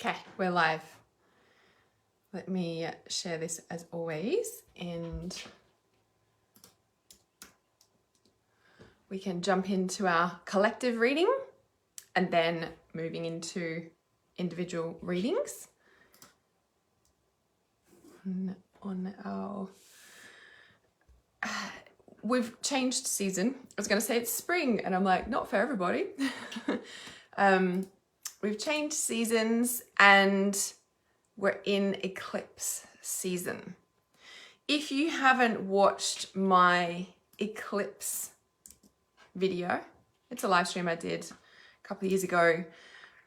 Okay, we're live. Let me share this as always, and we can jump into our collective reading and then moving into individual readings on our... We've changed season. I was going to say it's spring, and I'm like, not for everybody. We've changed seasons and we're in eclipse season. If you haven't watched my eclipse video, it's a live stream I did a couple of years ago,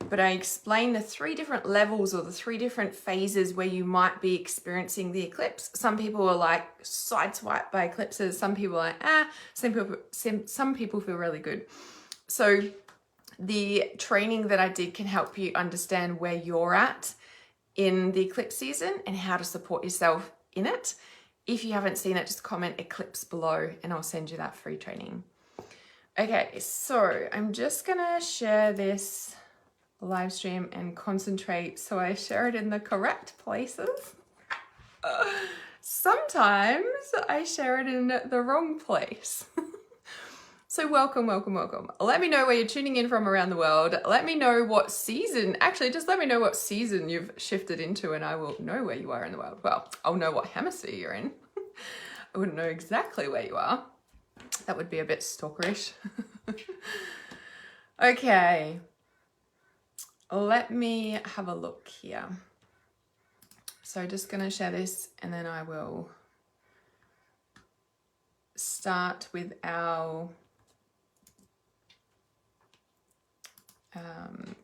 but I explained the 3 different levels or the 3 different phases where you might be experiencing the eclipse. Some people are like sideswiped by eclipses. Some people are like, some people feel really good. So the training that I did can help you understand where you're at in the eclipse season and how to support yourself in it. If you haven't seen it, just comment eclipse below and I'll send you that free training. Okay, so I'm just gonna share this live stream and concentrate so I share it in the correct places. Sometimes I share it in the wrong place. So welcome. Let me know where you're tuning in from around the world. Let me know what season, actually just let me know what season you've shifted into and I will know where you are in the world. Well, I'll know what hemisphere you're in. I wouldn't know exactly where you are. That would be a bit stalkerish. Okay. Let me have a look here. So just gonna share this and then I will start with our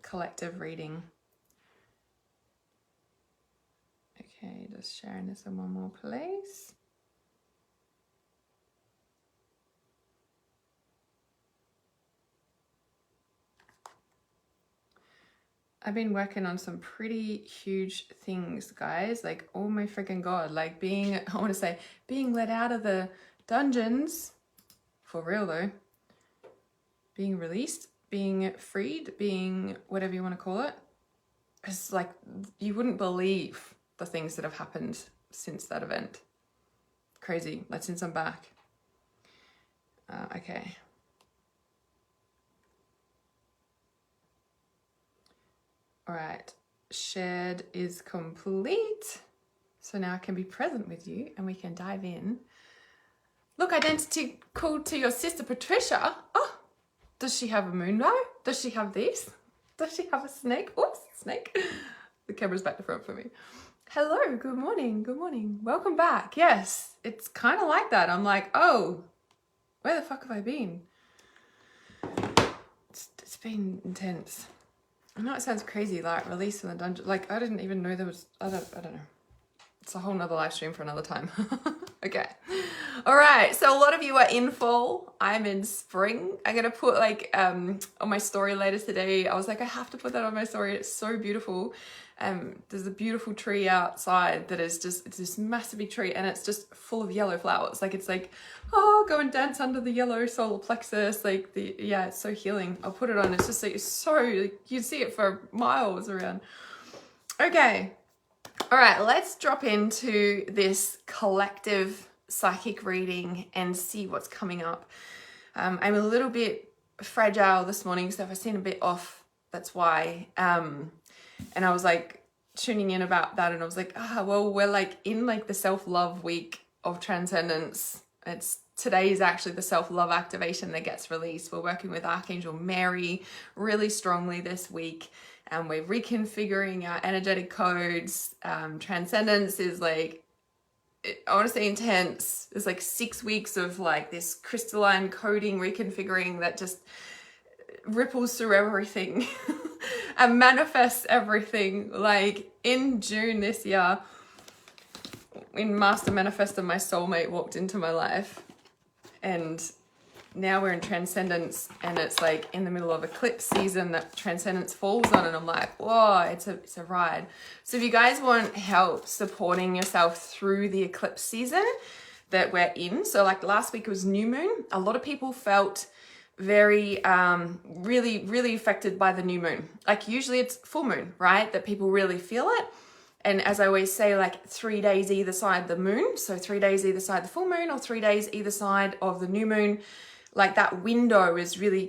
collective reading. Okay, just sharing this in one more place. I've been working on some pretty huge things, guys. Like, oh my freaking God, like being let out of the dungeons, for real though, being released, being freed, being whatever you want to call it. It's like, you wouldn't believe the things that have happened since that event. Crazy, like since I'm back. Okay. All right, shared is complete. So now I can be present with you and we can dive in. Look, identity called to your sister Patricia. Oh, does she have a moonbow? Does she have this? Does she have a snake? Oops, snake. The camera's back to front for me. Hello, good morning, good morning. Welcome back. Yes, it's kind of like that. I'm like, oh, where the fuck have I been? It's been intense. I know it sounds crazy, like release from the dungeon. Like, I didn't even know there was, I don't know. It's a whole nother live stream for another time. Okay. All right. So a lot of you are in fall. I'm in spring. I'm going to put like, on my story later today, I was like, I have to put that on my story. It's so beautiful. There's a beautiful tree outside that is just, it's this massive big tree and it's just full of yellow flowers. Like, it's like, oh, go and dance under the yellow solar plexus. Like yeah, it's so healing. I'll put it on. It's just like, it's so, like, you see it for miles around. Okay. All right, let's drop into this collective psychic reading and see what's coming up. I'm a little bit fragile this morning, so if I seem a bit off, that's why. And I was like tuning in about that and I was like, well, we're like in like the self-love week of transcendence. Today is actually the self-love activation that gets released. We're working with Archangel Mary really strongly this week. And we're reconfiguring our energetic codes. Transcendence is like, I want to say intense. It's like 6 weeks of like this crystalline coding, reconfiguring that just ripples through everything and manifests everything. Like in June this year, in Master Manifestor, my soulmate walked into my life and now we're in transcendence and it's like in the middle of eclipse season that transcendence falls on and I'm like, whoa, it's a ride. So if you guys want help supporting yourself through the eclipse season that we're in, so like last week was new moon, a lot of people felt very, really affected by the new moon. Like usually it's full moon, right? That people really feel it. And as I always say, like 3 days either side the moon. So 3 days either side the full moon, or 3 days either side of the new moon. Like that window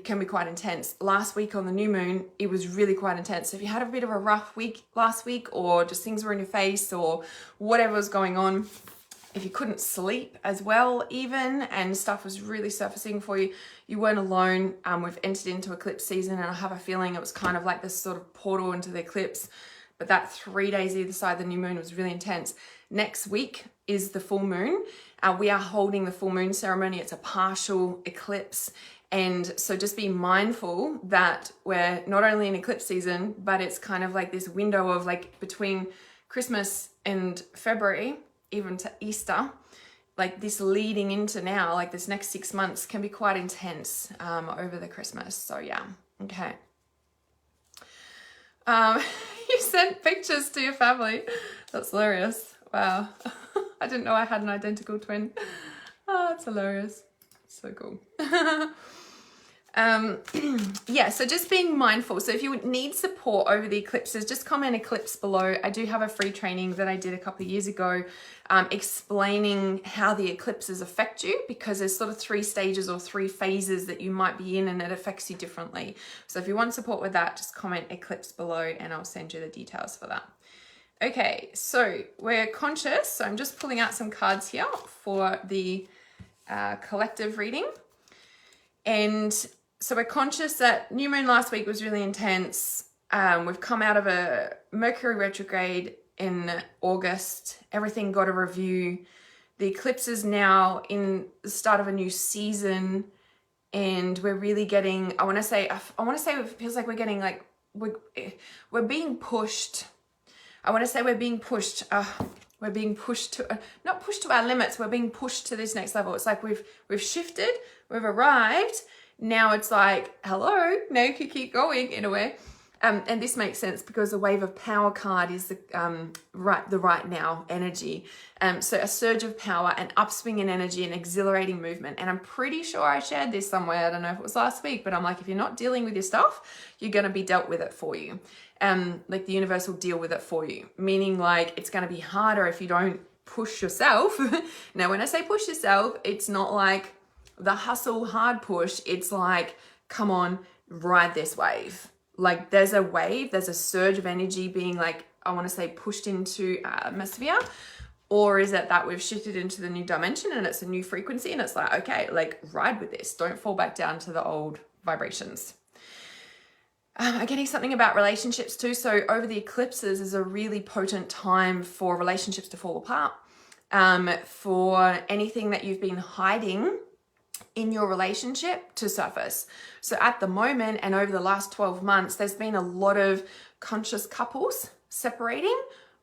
can be quite intense. Last week on the new moon, it was really quite intense. So if you had a bit of a rough week last week, or just things were in your face, or whatever was going on, if you couldn't sleep as well even, and stuff was really surfacing for you, you weren't alone. We've entered into eclipse season, and I have a feeling it was kind of like this sort of portal into the eclipse. But that 3 days either side of the new moon was really intense. Next week is the full moon. We are holding the full moon ceremony. It's a partial eclipse. And so just be mindful that we're not only in eclipse season, but it's kind of like this window of like between Christmas and February, even to Easter, like this leading into now, like this next 6 months can be quite intense over the Christmas. So yeah, okay. You sent pictures to your family. That's hilarious. Wow. I didn't know I had an identical twin. Oh, that's hilarious. So cool. Yeah, so just being mindful. So if you need support over the eclipses, just comment eclipse below. I do have a free training that I did a couple of years ago explaining how the eclipses affect you, because there's sort of 3 stages or 3 phases that you might be in, and it affects you differently. So if you want support with that, just comment eclipse below and I'll send you the details for that. Okay, so we're conscious. So I'm just pulling out some cards here for the collective reading. And so we're conscious that new moon last week was really intense. We've come out of a Mercury retrograde in August. Everything got a review. The eclipse is now in the start of a new season, and we're really getting, I want to say it feels like we're getting like, we're being pushed. I want to say we're being pushed to, not pushed to our limits, we're being pushed to this next level. It's like we've shifted, we've arrived. Now it's like, hello, now you can keep going in a way. And this makes sense because the Wave of Power card is the right now energy. So a surge of power, an upswing in energy, an exhilarating movement. And I'm pretty sure I shared this somewhere. I don't know if it was last week, but I'm like, if you're not dealing with your stuff, you're going to be dealt with it for you. Like the universe will deal with it for you. Meaning like it's going to be harder if you don't push yourself. Now, when I say push yourself, it's not like the hustle hard push. It's like, come on, ride this wave. Like there's a wave, there's a surge of energy being like, I want to say pushed into atmosphere. Or is it that we've shifted into the new dimension and it's a new frequency and it's like, okay, like ride with this. Don't fall back down to the old vibrations. I'm getting something about relationships too. So over the eclipses is a really potent time for relationships to fall apart. For anything that you've been hiding in your relationship to surface. So at the moment and over the last 12 months, there's been a lot of conscious couples separating.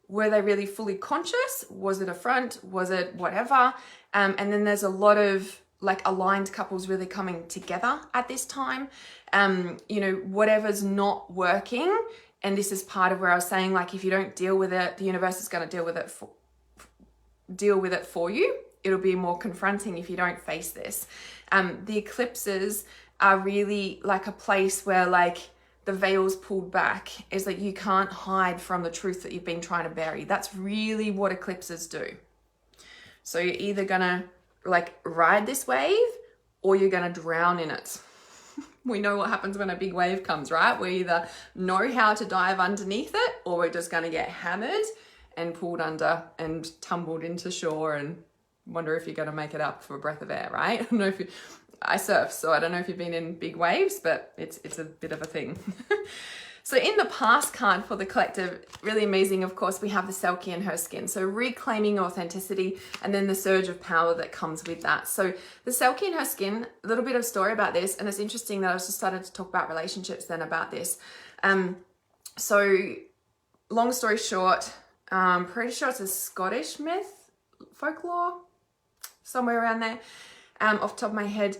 Were they really fully conscious? Was it a front? Was it whatever? And then there's a lot of like aligned couples really coming together at this time. You know, whatever's not working. And this is part of where I was saying, like, if you don't deal with it, the universe is going to deal with it for you. It'll be more confronting if you don't face this. The eclipses are really like a place where like the veil's pulled back. Is that you can't hide from the truth that you've been trying to bury. That's really what eclipses do. So you're either gonna like ride this wave or you're gonna drown in it. We know what happens when a big wave comes, right? We either know how to dive underneath it or we're just gonna get hammered and pulled under and tumbled into shore and wonder if you're going to make it up for a breath of air, right? I don't know if I surf, so I don't know if you've been in big waves, but it's a bit of a thing. So in the past card for the collective, really amazing, of course, we have the Selkie and her skin. So reclaiming authenticity and then the surge of power that comes with that. So the Selkie and her skin, a little bit of story about this. And it's interesting that I just started to talk about relationships then about this. So long story short, pretty sure it's a Scottish myth, folklore, somewhere around there, off the top of my head.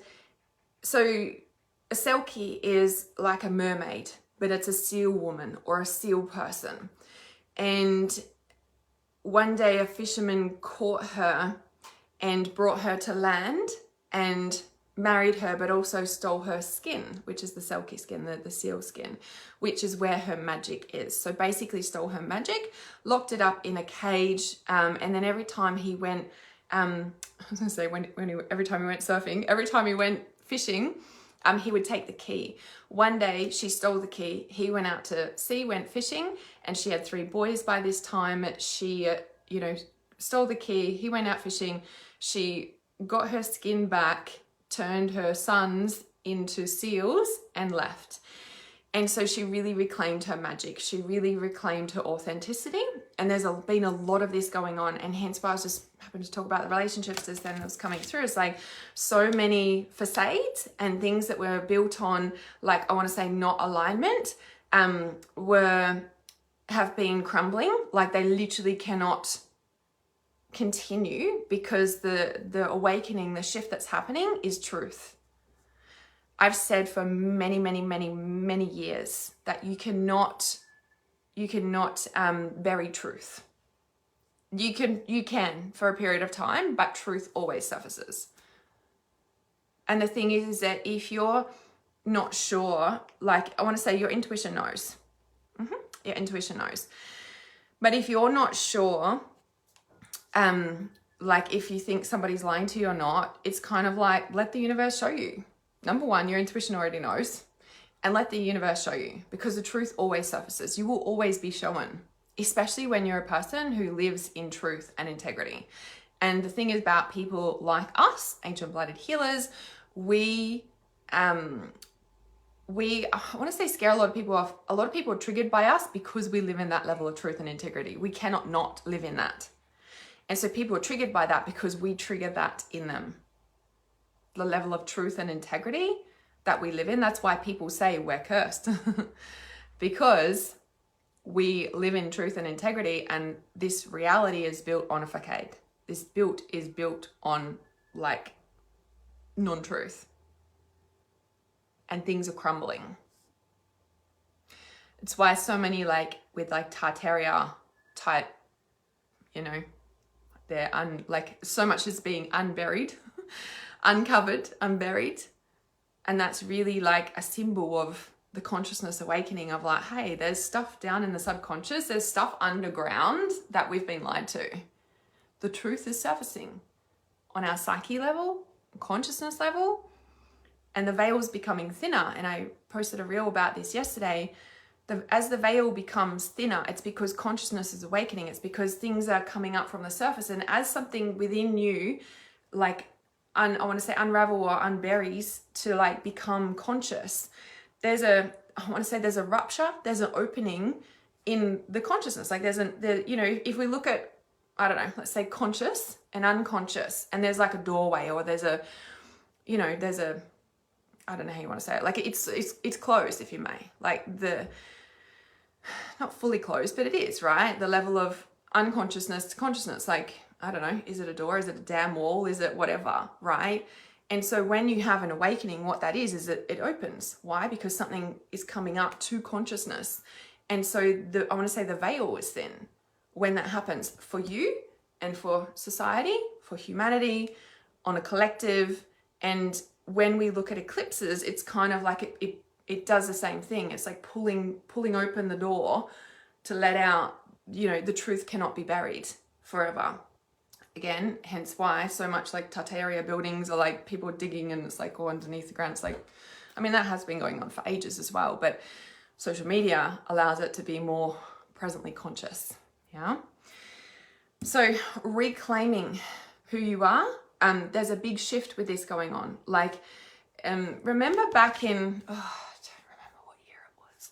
So a Selkie is like a mermaid, but it's a seal woman or a seal person. And one day a fisherman caught her and brought her to land and married her, but also stole her skin, which is the selkie skin, the seal skin, which is where her magic is. So basically stole her magic, locked it up in a cage, and then every time he went, I was gonna say every time he went surfing, every time he went fishing, he would take the key. One day she stole the key, he went out to sea, went fishing, and she had 3 boys by this time. She, stole the key, he went out fishing, she got her skin back, turned her sons into seals and left. And so she really reclaimed her magic. She really reclaimed her authenticity. And there's been a lot of this going on. And hence why I was just happened to talk about the relationships as then it was coming through. It's like so many facades and things that were built on, like, I want to say not alignment, have been crumbling. Like they literally cannot continue because the awakening, the shift that's happening is truth. I've said for many years that you cannot bury truth. You can for a period of time, but truth always surfaces. And the thing is that if you're not sure, like I want to say your intuition knows. Your intuition knows. But if you're not sure, like if you think somebody's lying to you or not, it's kind of like, let the universe show you. Number one, your intuition already knows, and let the universe show you, because the truth always surfaces. You will always be shown, especially when you're a person who lives in truth and integrity. And the thing is about people like us, ancient blooded healers, we I want to say scare a lot of people off. A lot of people are triggered by us because we live in that level of truth and integrity. We cannot not live in that. And so people are triggered by that because we trigger that in them. The level of truth and integrity that we live in. That's why people say we're cursed. Because we live in truth and integrity, and this reality is built on a facade. This is built on like non-truth. And things are crumbling. It's why so many with Tartaria type, they're so much is being unburied, uncovered, unburied. And that's really like a symbol of the consciousness awakening of like, hey, there's stuff down in the subconscious, there's stuff underground that we've been lied to. The truth is surfacing on our psyche level, consciousness level, and the veil's becoming thinner. And I posted a reel about this yesterday. As the veil becomes thinner, it's because consciousness is awakening. It's because things are coming up from the surface. And as something within you, I want to say unravel or unburies to become conscious, there's a rupture, there's an opening in the consciousness. If we look at, I don't know, let's say conscious and unconscious, and there's like a doorway, or there's a, I don't know how you want to say it. It's closed, if you may. Not fully closed, but it is, right? The level of unconsciousness to consciousness. I don't know, is it a door? Is it a damn wall? Is it whatever, right? And so when you have an awakening, what that is that it opens. Why? Because something is coming up to consciousness. And so I want to say the veil is thin when that happens for you and for society, for humanity, on a collective. And when we look at eclipses, it's kind of like it does the same thing. It's like pulling open the door to let out, the truth cannot be buried forever. Again, hence why so much Tartaria buildings are people digging and it's all underneath the ground. It's that has been going on for ages as well, but social media allows it to be more presently conscious. Yeah. So reclaiming who you are, there's a big shift with this going on. Remember back in, I don't remember what year it was.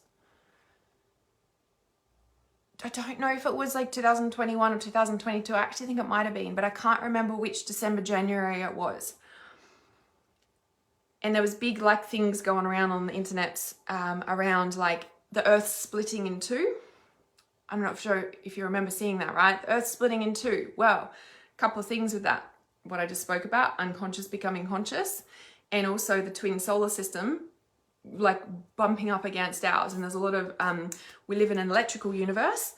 I don't know if it was 2021 or 2022. I actually think it might have been, but I can't remember which December, January it was. And there was big things going around on the internet around the earth splitting in two. I'm not sure if you remember seeing that, right? The earth splitting in two. Well, a couple of things with that. What I just spoke about, unconscious becoming conscious, and also the twin solar system bumping up against ours. And there's a lot of we live in an electrical universe,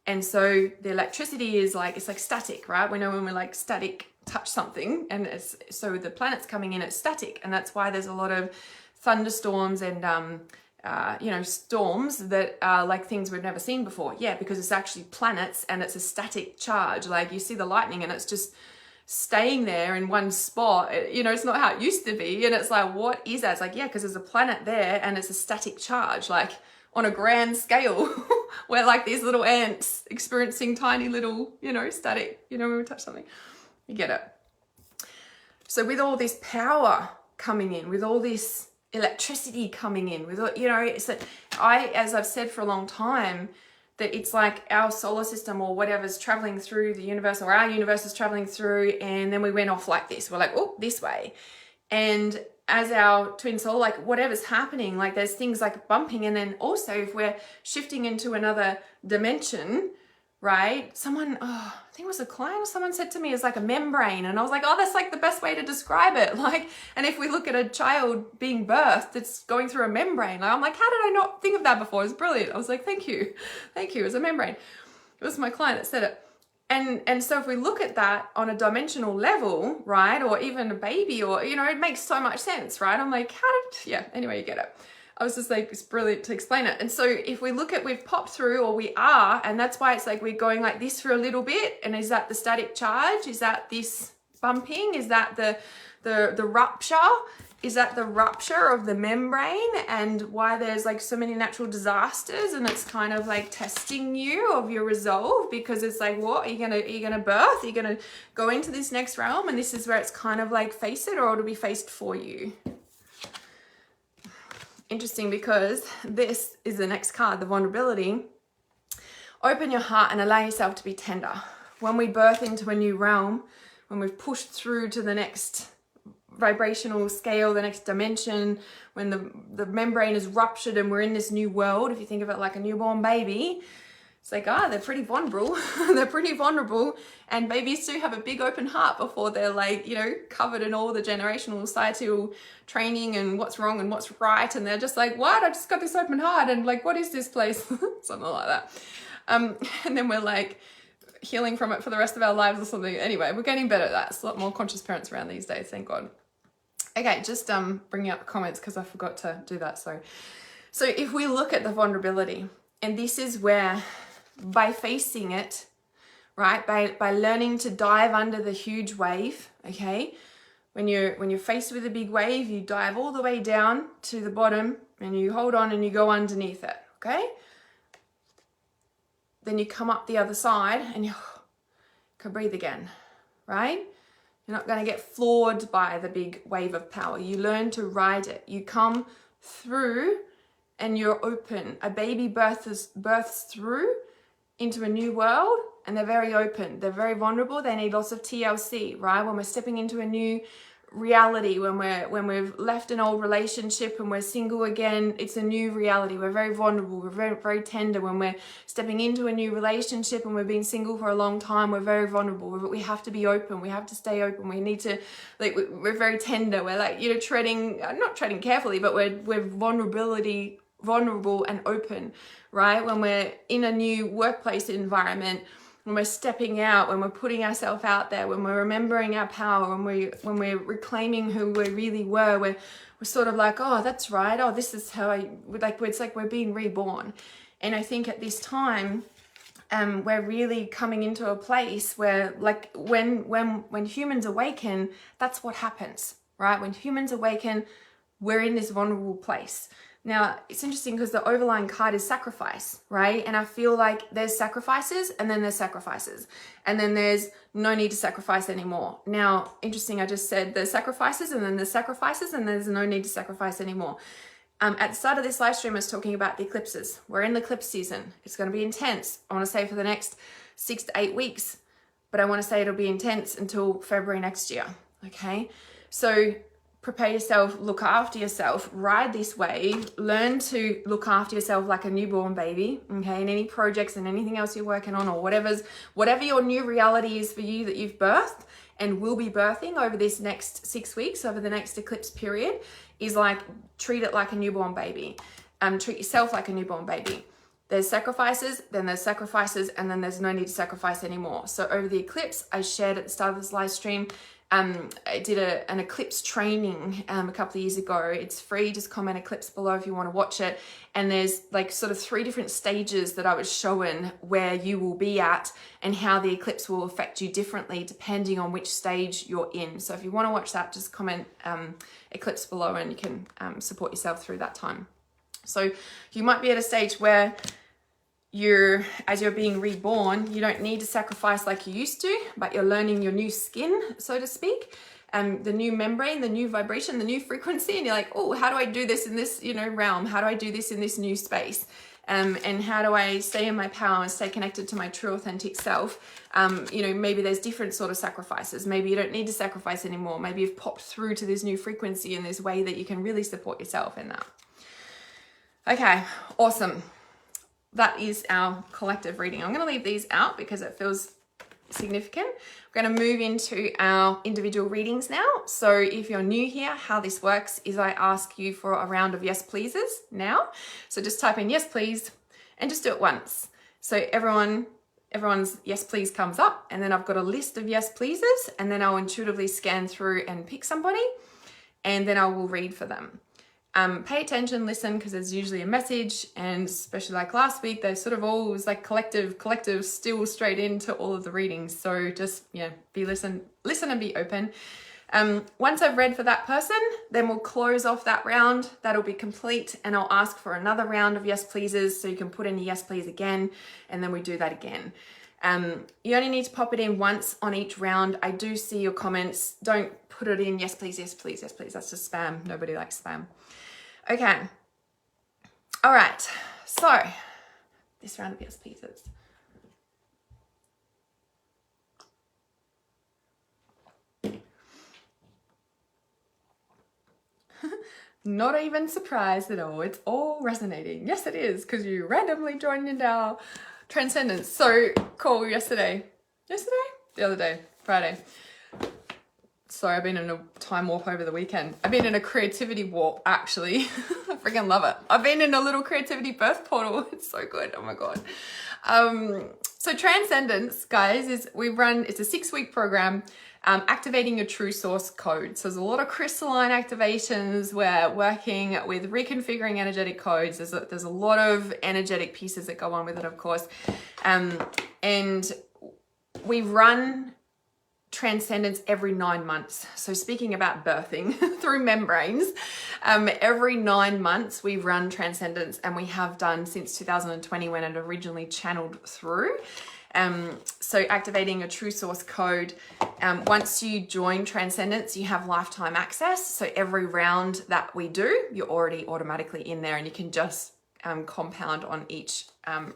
and so the electricity is it's static, right? We know when we're static touch something, and it's so the planet's coming in, it's static, and that's why there's a lot of thunderstorms and storms that are like things we've never seen before. Yeah, because it's actually planets and it's a static charge. Like you see the lightning and it's just staying there in one spot. It's not how it used to be. And it's like, what is that? It's like, yeah, because there's a planet there and it's a static charge, like on a grand scale. We're like these little ants experiencing tiny little, static, when we touch something. You get it. So with all this power coming in, with all this electricity coming in, with it's that as I've said for a long time, that it's like our solar system or whatever's traveling through the universe, or our universe is traveling through, and then we went off like this. We're like, oh, this way. And as our twin soul, like whatever's happening, like there's things like bumping. And then also if we're shifting into another dimension, right? Someone, I think it was a client or someone said to me, it's like a membrane. And I was like, oh, that's like the best way to describe it. Like, and if we look at a child being birthed, it's going through a membrane. Like, I'm like, how did I not think of that before? It's brilliant. I was like, thank you. It's a membrane. It was my client that said it. And so if we look at that on a dimensional level, right? Or even a baby, or, it makes so much sense, right? I'm like, anyway, you get it. I was just like, it's brilliant to explain it. And so if we look at, we've popped through, or we are, and that's why it's like we're going like this for a little bit. And is that the static charge? Is that this bumping? Is that the rupture? Is that the rupture of the membrane, and why there's like so many natural disasters, and it's kind of like testing you of your resolve, because it's like, what are you gonna birth? Are you gonna go into this next realm? And this is where it's kind of like face it, or it'll be faced for you. Interesting, because this is the next card, the vulnerability. Open your heart and allow yourself to be tender. When we birth into a new realm, when we've pushed through to the next vibrational scale, the next dimension, when the membrane is ruptured and we're in this new world, if you think of it like a newborn baby, it's like, they're pretty vulnerable. They're pretty vulnerable. And babies do have a big open heart before they're like, covered in all the generational societal training and what's wrong and what's right. And they're just like, what? I just got this open heart. And like, what is this place? Something like that. And then we're like healing from it for the rest of our lives or something. Anyway, we're getting better at that. It's a lot more conscious parents around these days. Thank God. Okay, just bringing up the comments because I forgot to do that. So if we look at the vulnerability, and this is where, by facing it, right, by learning to dive under the huge wave, okay, when you're faced with a big wave, you dive all the way down to the bottom and you hold on and you go underneath it, okay? Then you come up the other side and you can breathe again, right? You're not going to get floored by the big wave of power. You learn to ride it. You come through and you're open. A baby births through into a new world, and they're very open. They're very vulnerable. They need lots of TLC, right? When we're stepping into a new reality, when we've left an old relationship and we're single again, it's a new reality. We're very vulnerable. We're very, very tender. When we're stepping into a new relationship and we've been single for a long time, we're very vulnerable. We have to be open. We have to stay open. We need to, like, we're very tender. We're like, not treading carefully, but we're vulnerable and open, right? When we're in a new workplace environment, when we're stepping out, when we're putting ourselves out there, when we're remembering our power, when we're reclaiming who we really were, we're sort of like, oh, that's right. Oh, this is how it's like we're being reborn. And I think at this time, we're really coming into a place where, like, when humans awaken, that's what happens, right? When humans awaken, we're in this vulnerable place. Now, it's interesting because the overlying card is sacrifice, right? And I feel like there's sacrifices and then there's sacrifices. And then there's no need to sacrifice anymore. Now, interesting, I just said there's sacrifices and then there's sacrifices and there's no need to sacrifice anymore. At the start of this live stream, I was talking about the eclipses. We're in the eclipse season. It's going to be intense. I want to say for the next 6 to 8 weeks. But I want to say it'll be intense until February next year, okay? So prepare yourself, look after yourself, ride this wave, learn to look after yourself like a newborn baby, okay? And any projects and anything else you're working on, or whatever your new reality is for you that you've birthed and will be birthing over this next 6 weeks, over the next eclipse period, is like, treat it like a newborn baby. Treat yourself like a newborn baby. There's sacrifices, then there's sacrifices, and then there's no need to sacrifice anymore. So over the eclipse, I shared at the start of this live stream, I did an eclipse training a couple of years ago. It's free, just comment eclipse below if you want to watch it. And there's like sort of 3 different stages that I was showing where you will be at and how the eclipse will affect you differently depending on which stage you're in. So if you want to watch that, just comment eclipse below and you can support yourself through that time. So you might be at a stage where as you're being reborn, you don't need to sacrifice like you used to, but you're learning your new skin, so to speak, the new membrane, the new vibration, the new frequency, and you're like, oh, how do I do this in this, realm? How do I do this in this new space? And how do I stay in my power and stay connected to my true authentic self? Maybe there's different sort of sacrifices. Maybe you don't need to sacrifice anymore. Maybe you've popped through to this new frequency in this way that you can really support yourself in that. Okay, awesome. That is our collective reading. I'm going to leave these out because it feels significant. We're going to move into our individual readings now. So if you're new here, how this works is I ask you for a round of yes pleases now. So just type in yes please and just do it once. So everyone's yes please comes up, and then I've got a list of yes pleases, and then I'll intuitively scan through and pick somebody, and then I will read for them. Pay attention, listen, because there's usually a message, and especially like last week, they sort of all was like collective still straight into all of the readings. So just, listen and be open. Once I've read for that person, then we'll close off that round. That'll be complete, and I'll ask for another round of yes pleases, so you can put in a yes please again, and then we do that again. You only need to pop it in once on each round. I do see your comments. Don't put it in yes please, yes please, yes please. That's just spam. Nobody likes spam. Okay. All right. So this round of yes pleases. Not even surprised at all. It's all resonating. Yes, it is, because you randomly joined in our transcendence. So cool. Yesterday, the other day, Friday. Sorry, I've been in a time warp over the weekend. I've been in a creativity warp, actually. I freaking love it. I've been in a little creativity birth portal. It's so good. Oh my God. So Transcendence, guys, it's a 6-week program, activating your true source code. So there's a lot of crystalline activations. We're working with reconfiguring energetic codes. There's a lot of energetic pieces that go on with it, of course. And we run Transcendence every 9 months. So speaking about birthing through membranes, every 9 months we run Transcendence, and we have done since 2020 when it originally channeled through. So activating a true source code. Once you join Transcendence, you have lifetime access. So every round that we do, you're already automatically in there, and you can just compound on each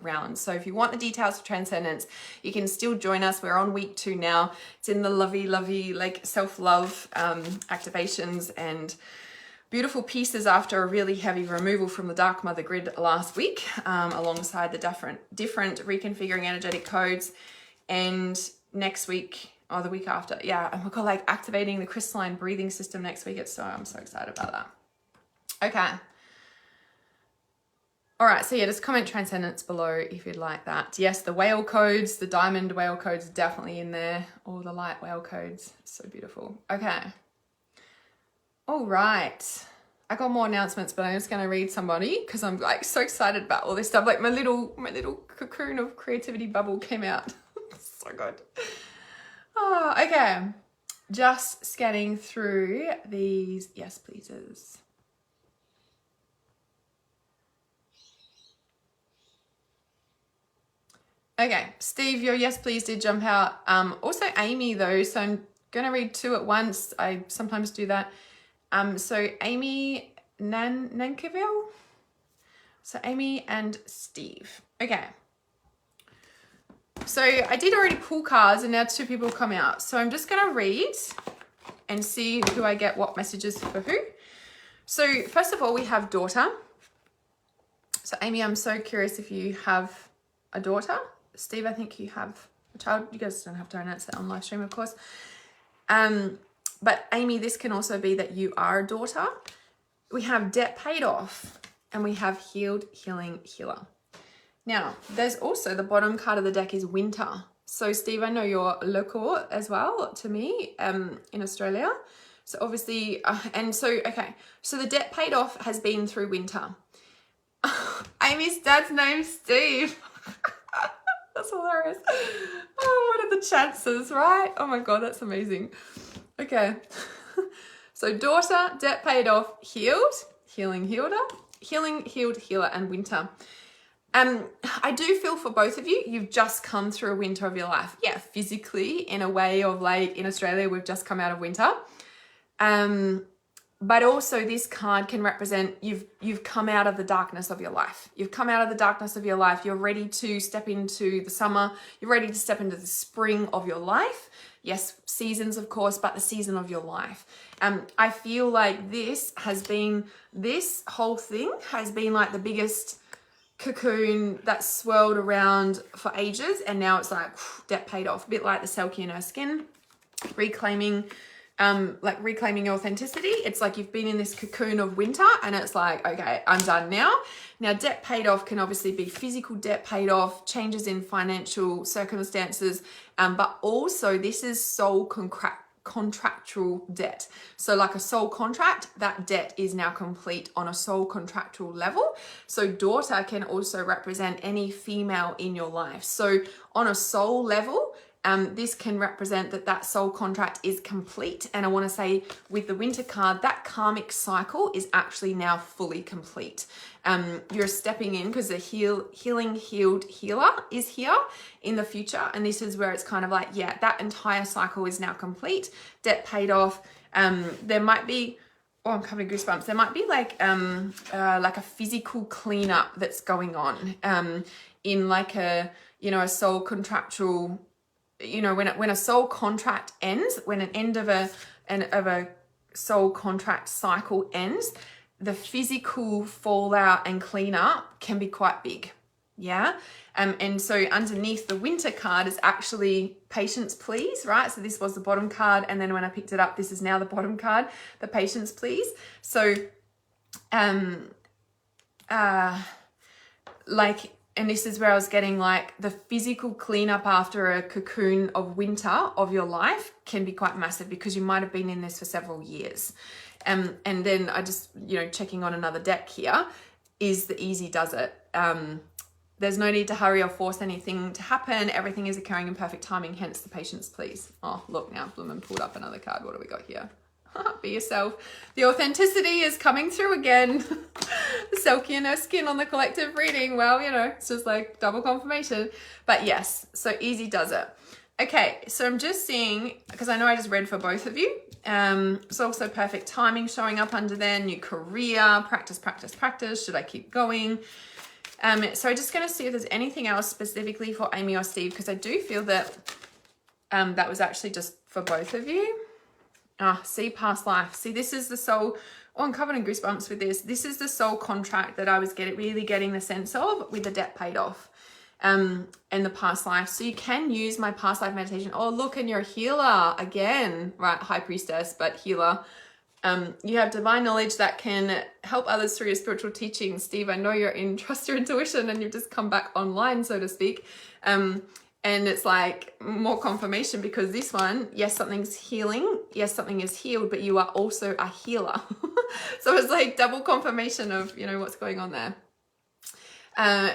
round. So if you want the details for Transcendence, you can still join us. We're on week 2 now. It's in the lovey like self-love activations and beautiful pieces after a really heavy removal from the Dark Mother grid last week, alongside the different reconfiguring energetic codes. And next week, or the week after, and we've got like activating the crystalline breathing system next week. I'm so excited about that. Okay. All right, so just comment Transcendence below if you'd like that. Yes, the whale codes, the diamond whale codes, definitely in there. All the light whale codes, so beautiful. Okay. All right. I got more announcements, but I'm just going to read somebody because I'm like so excited about all this stuff. Like my little cocoon of creativity bubble came out. So good. Oh, okay. Just scanning through these yes pleases. Okay, Steve, your yes please did jump out. Also Amy though, so I'm gonna read 2 at once. I sometimes do that. So Amy Nankiville. So Amy and Steve. Okay. So I did already pull cards, and now 2 people come out. So I'm just gonna read and see who I get what messages for who. So first of all, we have daughter. So Amy, I'm so curious if you have a daughter. Steve, I think you have a child. You guys don't have to announce that on live stream, of course. But Amy, this can also be that you are a daughter. We have debt paid off, and we have healed, healing, healer. Now, there's also the bottom card of the deck is winter. So Steve, I know you're local as well to me in Australia. So obviously, so the debt paid off has been through winter. Amy's dad's name's Steve. That's hilarious. Oh, what are the chances, right? Oh my God, that's amazing. Okay. So daughter, debt paid off, healed, healing, healed, healed, healer, and winter. I do feel for both of you, you've just come through a winter of your life. Yeah, physically, in a way of like in Australia, we've just come out of winter. But also this card can represent you've come out of the darkness of your life. You've come out of the darkness of your life. You're ready to step into the summer. You're ready to step into the spring of your life. Yes, seasons, of course, but the season of your life. I feel like this whole thing has been like the biggest cocoon that's swirled around for ages. And now it's like debt paid off, a bit like the Selkie in her skin, reclaiming your authenticity. It's like you've been in this cocoon of winter and it's like, okay, I'm done now. Now, debt paid off can obviously be physical debt paid off, changes in financial circumstances, but also this is soul contractual debt. So like a soul contract, that debt is now complete on a soul contractual level. So daughter can also represent any female in your life. So on a soul level, this can represent that soul contract is complete. And I want to say with the winter card, that karmic cycle is actually now fully complete. You're stepping in because the healing, healed healer is here in the future. And this is where it's kind of like, yeah, that entire cycle is now complete. Debt paid off. There might be, oh, I'm having goosebumps. There might be like a physical cleanup that's going on in like a soul contractual, when a soul contract ends, when an end of a soul contract cycle ends, the physical fallout and cleanup can be quite big. Yeah. And so underneath the winter card is actually patience, please, right? So this was the bottom card. And then when I picked it up, this is now the bottom card, the patience, please. So, and this is where I was getting like the physical cleanup after a cocoon of winter of your life can be quite massive because you might have been in this for several years. And then I just, checking on another deck here is the easy does it. There's no need to hurry or force anything to happen. Everything is occurring in perfect timing, hence the patience, please. Oh, look now, Bloomin' pulled up another card. What do we got here? Be yourself. The authenticity is coming through again. The Selkie in her skin on the collective reading. Well, it's just like double confirmation. But yes, so easy does it. Okay, so I'm just seeing, because I know I just read for both of you. It's also perfect timing showing up under there. New career, practice, practice, practice. Should I keep going? So I'm just going to see if there's anything else specifically for Amy or Steve, because I do feel that that was actually just for both of you. See, past life. See, this is the soul. Oh, I'm covered in goosebumps with this. This is the soul contract that I was really getting the sense of with the debt paid off and the past life. So you can use my past life meditation. Oh, look, and you're a healer again, right? High priestess, but healer. You have divine knowledge that can help others through your spiritual teachings. Steve, I know you're in Trust Your Intuition and you've just come back online, so to speak. And it's like more confirmation because this one, yes, something's healing. Yes, something is healed, but you are also a healer. So it's like double confirmation of, what's going on there.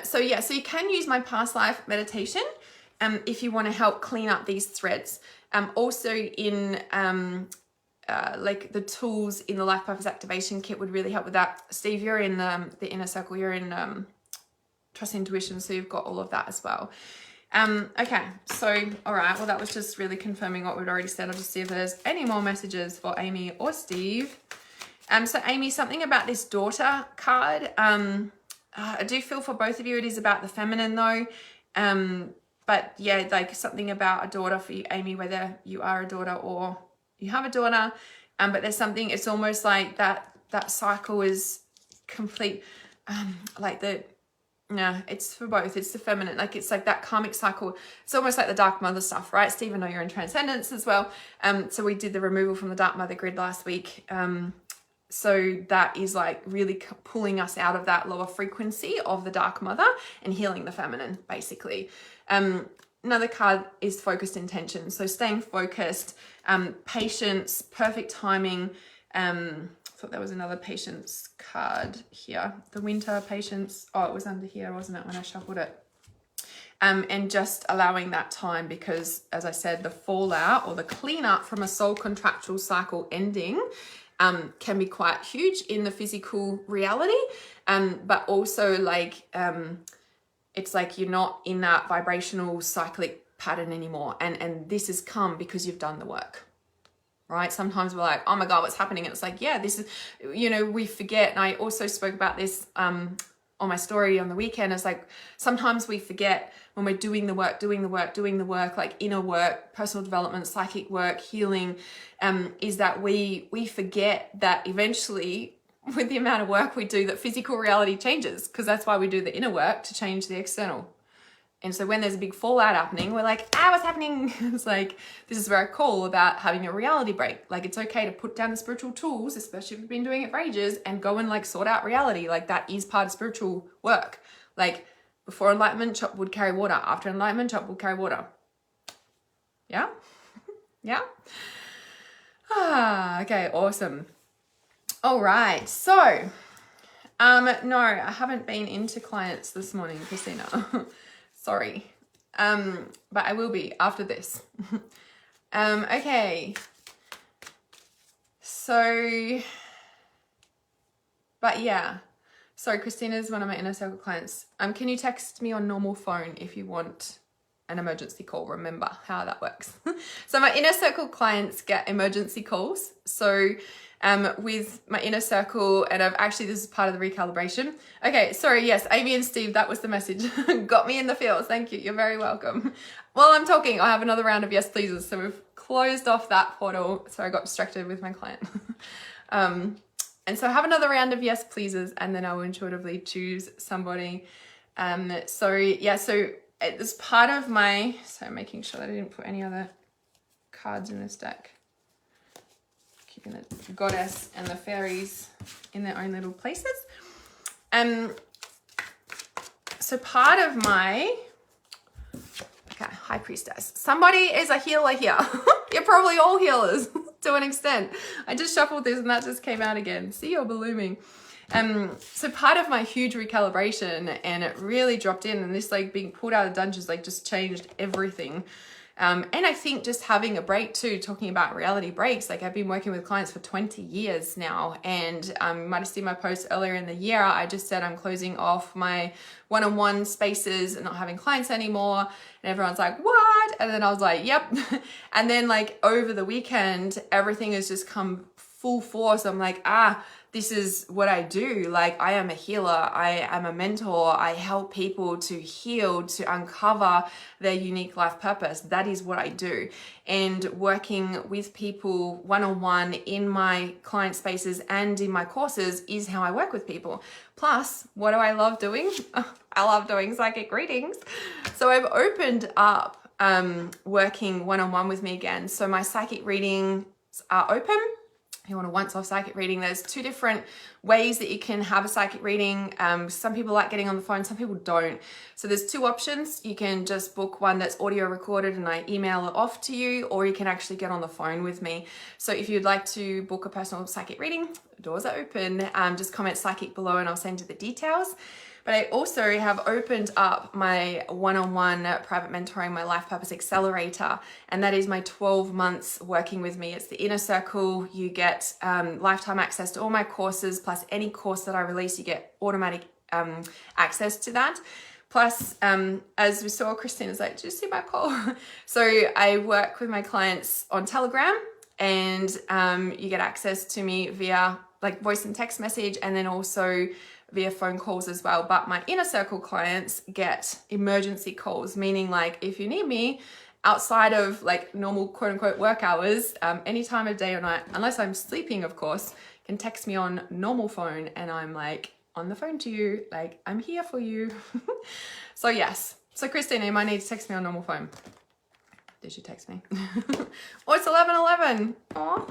So you can use my past life meditation if you want to help clean up these threads. Also in like the tools in the Life Purpose Activation Kit would really help with that. Steve, you're in the inner circle. You're in Trust Intuition, so you've got all of that as well. Okay, so, all right, well, that was just really confirming what we'd already said. I'll just see if there's any more messages for Amy or Steve. So Amy, something about this daughter card. I do feel for both of you, it is about the feminine though. But yeah, like something about a daughter for you, Amy, whether you are a daughter or you have a daughter. But there's something, it's almost like that cycle is complete. No, it's for both. It's the feminine. Like, it's like that karmic cycle. It's almost like the dark mother stuff, right? Steve, I know you're in transcendence as well. So we did the removal from the dark mother grid last week. So that is like really pulling us out of that lower frequency of the dark mother and healing the feminine, basically. Another card is focused intention. So staying focused, patience, perfect timing. I thought there was another patience card here. The winter patience. Oh, it was under here, wasn't it, when I shuffled it? And just allowing that time, because as I said, the fallout or the cleanup from a soul contractual cycle ending can be quite huge in the physical reality, but also like it's like you're not in that vibrational cyclic pattern anymore, and this has come because you've done the work, right? Sometimes we're like, oh my god, what's happening? And it's like, yeah, this is, you know, we forget. And I also spoke about this on my story on the weekend. It's like sometimes we forget when we're doing the work, like inner work, personal development, psychic work, healing, is that we forget that eventually with the amount of work we do, that physical reality changes, because that's why we do the inner work, to change the external. And so when there's a big fallout happening, we're like, what's happening? It's like, this is very cool about having a reality break. Like, it's okay to put down the spiritual tools, especially if you've been doing it for ages, and go and like sort out reality. Like, that is part of spiritual work. Like, before enlightenment, chop wood, carry water. After enlightenment, chop wood, carry water. Yeah? Yeah? Okay, awesome. All right, so, no, I haven't been into clients this morning, Christina. Sorry, but I will be after this. Okay, so, but yeah, so Christina's one of my inner circle clients. Can you text me on normal phone if you want an emergency call? Remember how that works. So my inner circle clients get emergency calls. So with my inner circle, and this is part of the recalibration. Okay, sorry, yes, Amy and Steve, that was the message. Got me in the feels. Thank you. You're very welcome. While I'm talking, I have another round of yes pleases. So we've closed off that portal. So I got distracted with my client. And so I have another round of yes pleases, and then I will intuitively choose somebody. So it's part of my, so making sure that I didn't put any other cards in this deck. Keeping the goddess and the fairies in their own little places. So part of my, high priestess. Somebody is a healer here. You're probably all healers to an extent. I just shuffled this and that just came out again. See, you're blooming. So part of my huge recalibration, and it really dropped in, and this like being pulled out of dungeons like just changed everything. And I think just having a break too, talking about reality breaks, like I've been working with clients for 20 years now, and you might have seen my post earlier in the year. I just said I'm closing off my one-on-one spaces and not having clients anymore. And everyone's like, what? And then I was like, yep. And then like over the weekend, everything has just come full force. I'm like, this is what I do. Like, I am a healer. I am a mentor. I help people to heal, to uncover their unique life purpose. That is what I do. And working with people one-on-one in my client spaces and in my courses is how I work with people. Plus, what do I love doing? I love doing psychic readings. So I've opened up working one-on-one with me again. So my psychic readings are open. You want a once-off psychic reading. There's two different ways that you can have a psychic reading. Some people like getting on the phone, some people don't. So there's two options. You can just book one that's audio recorded and I email it off to you, or you can actually get on the phone with me. So if you'd like to book a personal psychic reading, doors are open. Just comment psychic below and I'll send you the details. But I also have opened up my one-on-one private mentoring, my Life Purpose Accelerator, and that is my 12 months working with me. It's the inner circle. You get lifetime access to all my courses, plus any course that I release, you get automatic access to that. Plus, as we saw, Christina's like, did you see my call? So I work with my clients on Telegram, and you get access to me via like voice and text message, and then also via phone calls as well. But my inner circle clients get emergency calls, meaning like if you need me outside of like normal quote unquote work hours, any time of day or night, unless I'm sleeping, of course, can text me on normal phone and I'm like on the phone to you, like I'm here for you. So yes. So Christina, you might need to text me on normal phone. Did you text me? Oh, it's 11:11. Oh,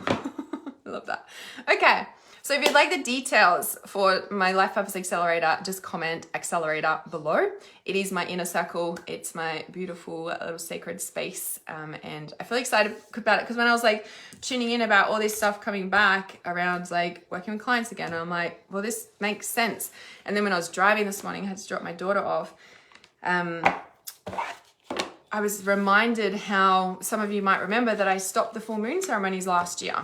I love that. Okay. So if you'd like the details for my Life Purpose Accelerator, just comment accelerator below. It is my inner circle. It's my beautiful little sacred space. And I feel excited about it because when I was like tuning in about all this stuff coming back around like working with clients again, I'm like, well, this makes sense. And then when I was driving this morning, I had to drop my daughter off. I was reminded how some of you might remember that I stopped the full moon ceremonies last year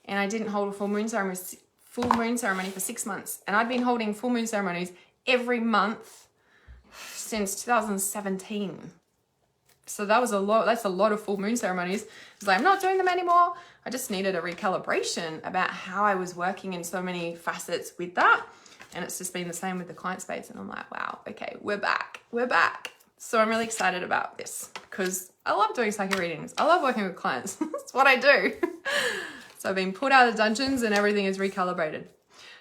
and I didn't hold a full moon ceremony for 6 months. And I've been holding full moon ceremonies every month since 2017. So that was a lot. That's a lot of full moon ceremonies. It's like, I'm not doing them anymore. I just needed a recalibration about how I was working in so many facets with that. And it's just been the same with the client space. And I'm like, wow, okay, we're back. We're back. So I'm really excited about this because I love doing psychic readings. I love working with clients. That's what I do. So I've been put out of the dungeons and everything is recalibrated.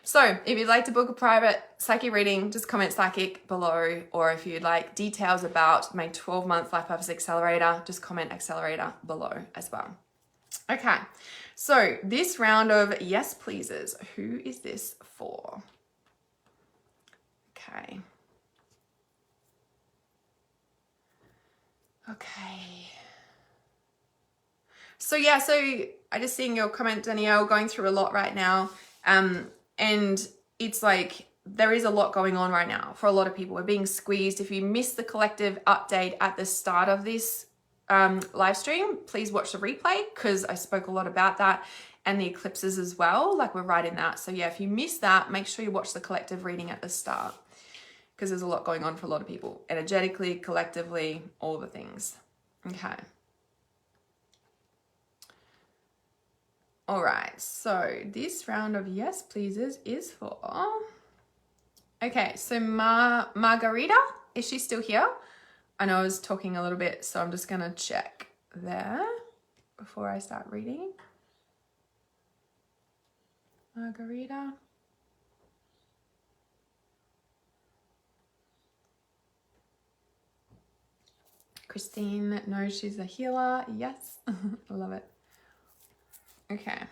So if you'd like to book a private psychic reading, just comment psychic below. Or if you'd like details about my 12-month Life Purpose Accelerator, just comment accelerator below as well. Okay, so this round of yes pleasers, who is this for? Okay. Okay. So yeah, so I just seeing your comment, Danielle, going through a lot right now. And it's like, there is a lot going on right now for a lot of people. We're being squeezed. If you missed the collective update at the start of this live stream, please watch the replay because I spoke a lot about that and the eclipses as well. Like we're right in that. So yeah, if you missed that, make sure you watch the collective reading at the start because there's a lot going on for a lot of people, energetically, collectively, all the things. Okay. All right, so this round of yes pleasers is for, okay, so Margarita, is she still here? I know I was talking a little bit, so I'm just gonna check there before I start reading. Margarita. Christine knows she's a healer, yes, I love it. Okay.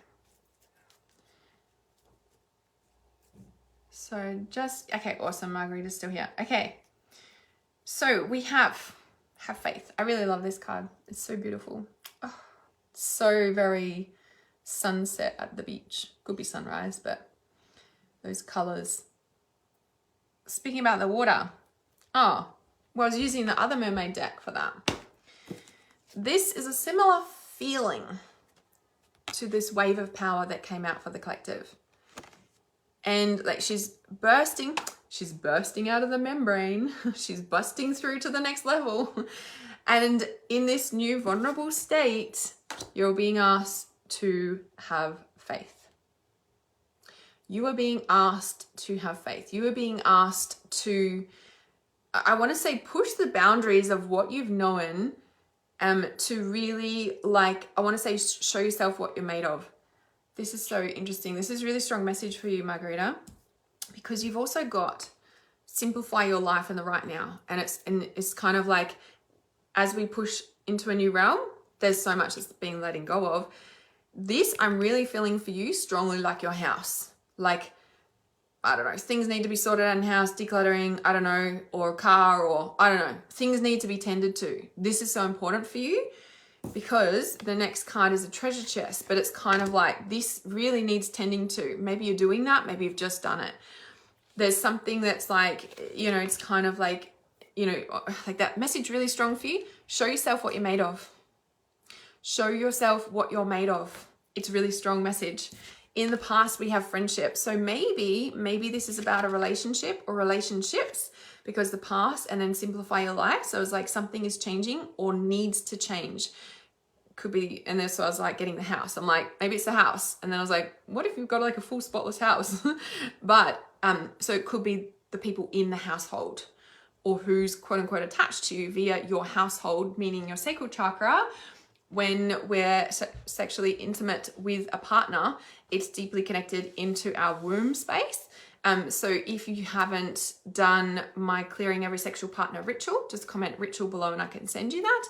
So just, okay, awesome. Margarita's still here. Okay. So we have faith. I really love this card. It's so beautiful. Oh, so very sunset at the beach. Could be sunrise, but those colors. Speaking about the water. Oh, well, I was using the other mermaid deck for that. This is a similar feeling to this wave of power that came out for the collective. And like she's bursting out of the membrane. She's busting through to the next level. And in this new vulnerable state, you're being asked to have faith. You are being asked to have faith. You are being asked to, I want to say, push the boundaries of what you've known to really, like, I want to say, show yourself what you're made of. This is so interesting. This is a really strong message for you, Margarita, because you've also got simplify your life in the right now. And it's kind of like, as we push into a new realm, there's so much that's being letting go of. This, I'm really feeling for you strongly like your house. Like, I don't know, things need to be sorted out in house, decluttering, I don't know, or a car, or I don't know, things need to be tended to. This is so important for you because the next card is a treasure chest, but it's kind of like this really needs tending to. Maybe you're doing that, maybe you've just done it. There's something that's like, you know, it's kind of like, you know, like that message really strong for you. Show yourself what you're made of. Show yourself what you're made of. It's a really strong message. In the past, we have friendships. So maybe this is about a relationship or relationships because the past, and then simplify your life. So it's like something is changing or needs to change. Could be, and then so I was like getting the house. I'm like, maybe it's the house. And then I was like, what if you've got like a full spotless house? But so it could be the people in the household or who's quote unquote attached to you via your household, meaning your sacral chakra. When we're sexually intimate with a partner, it's deeply connected into our womb space. So if you haven't done my clearing every sexual partner ritual, just comment ritual below and I can send you that.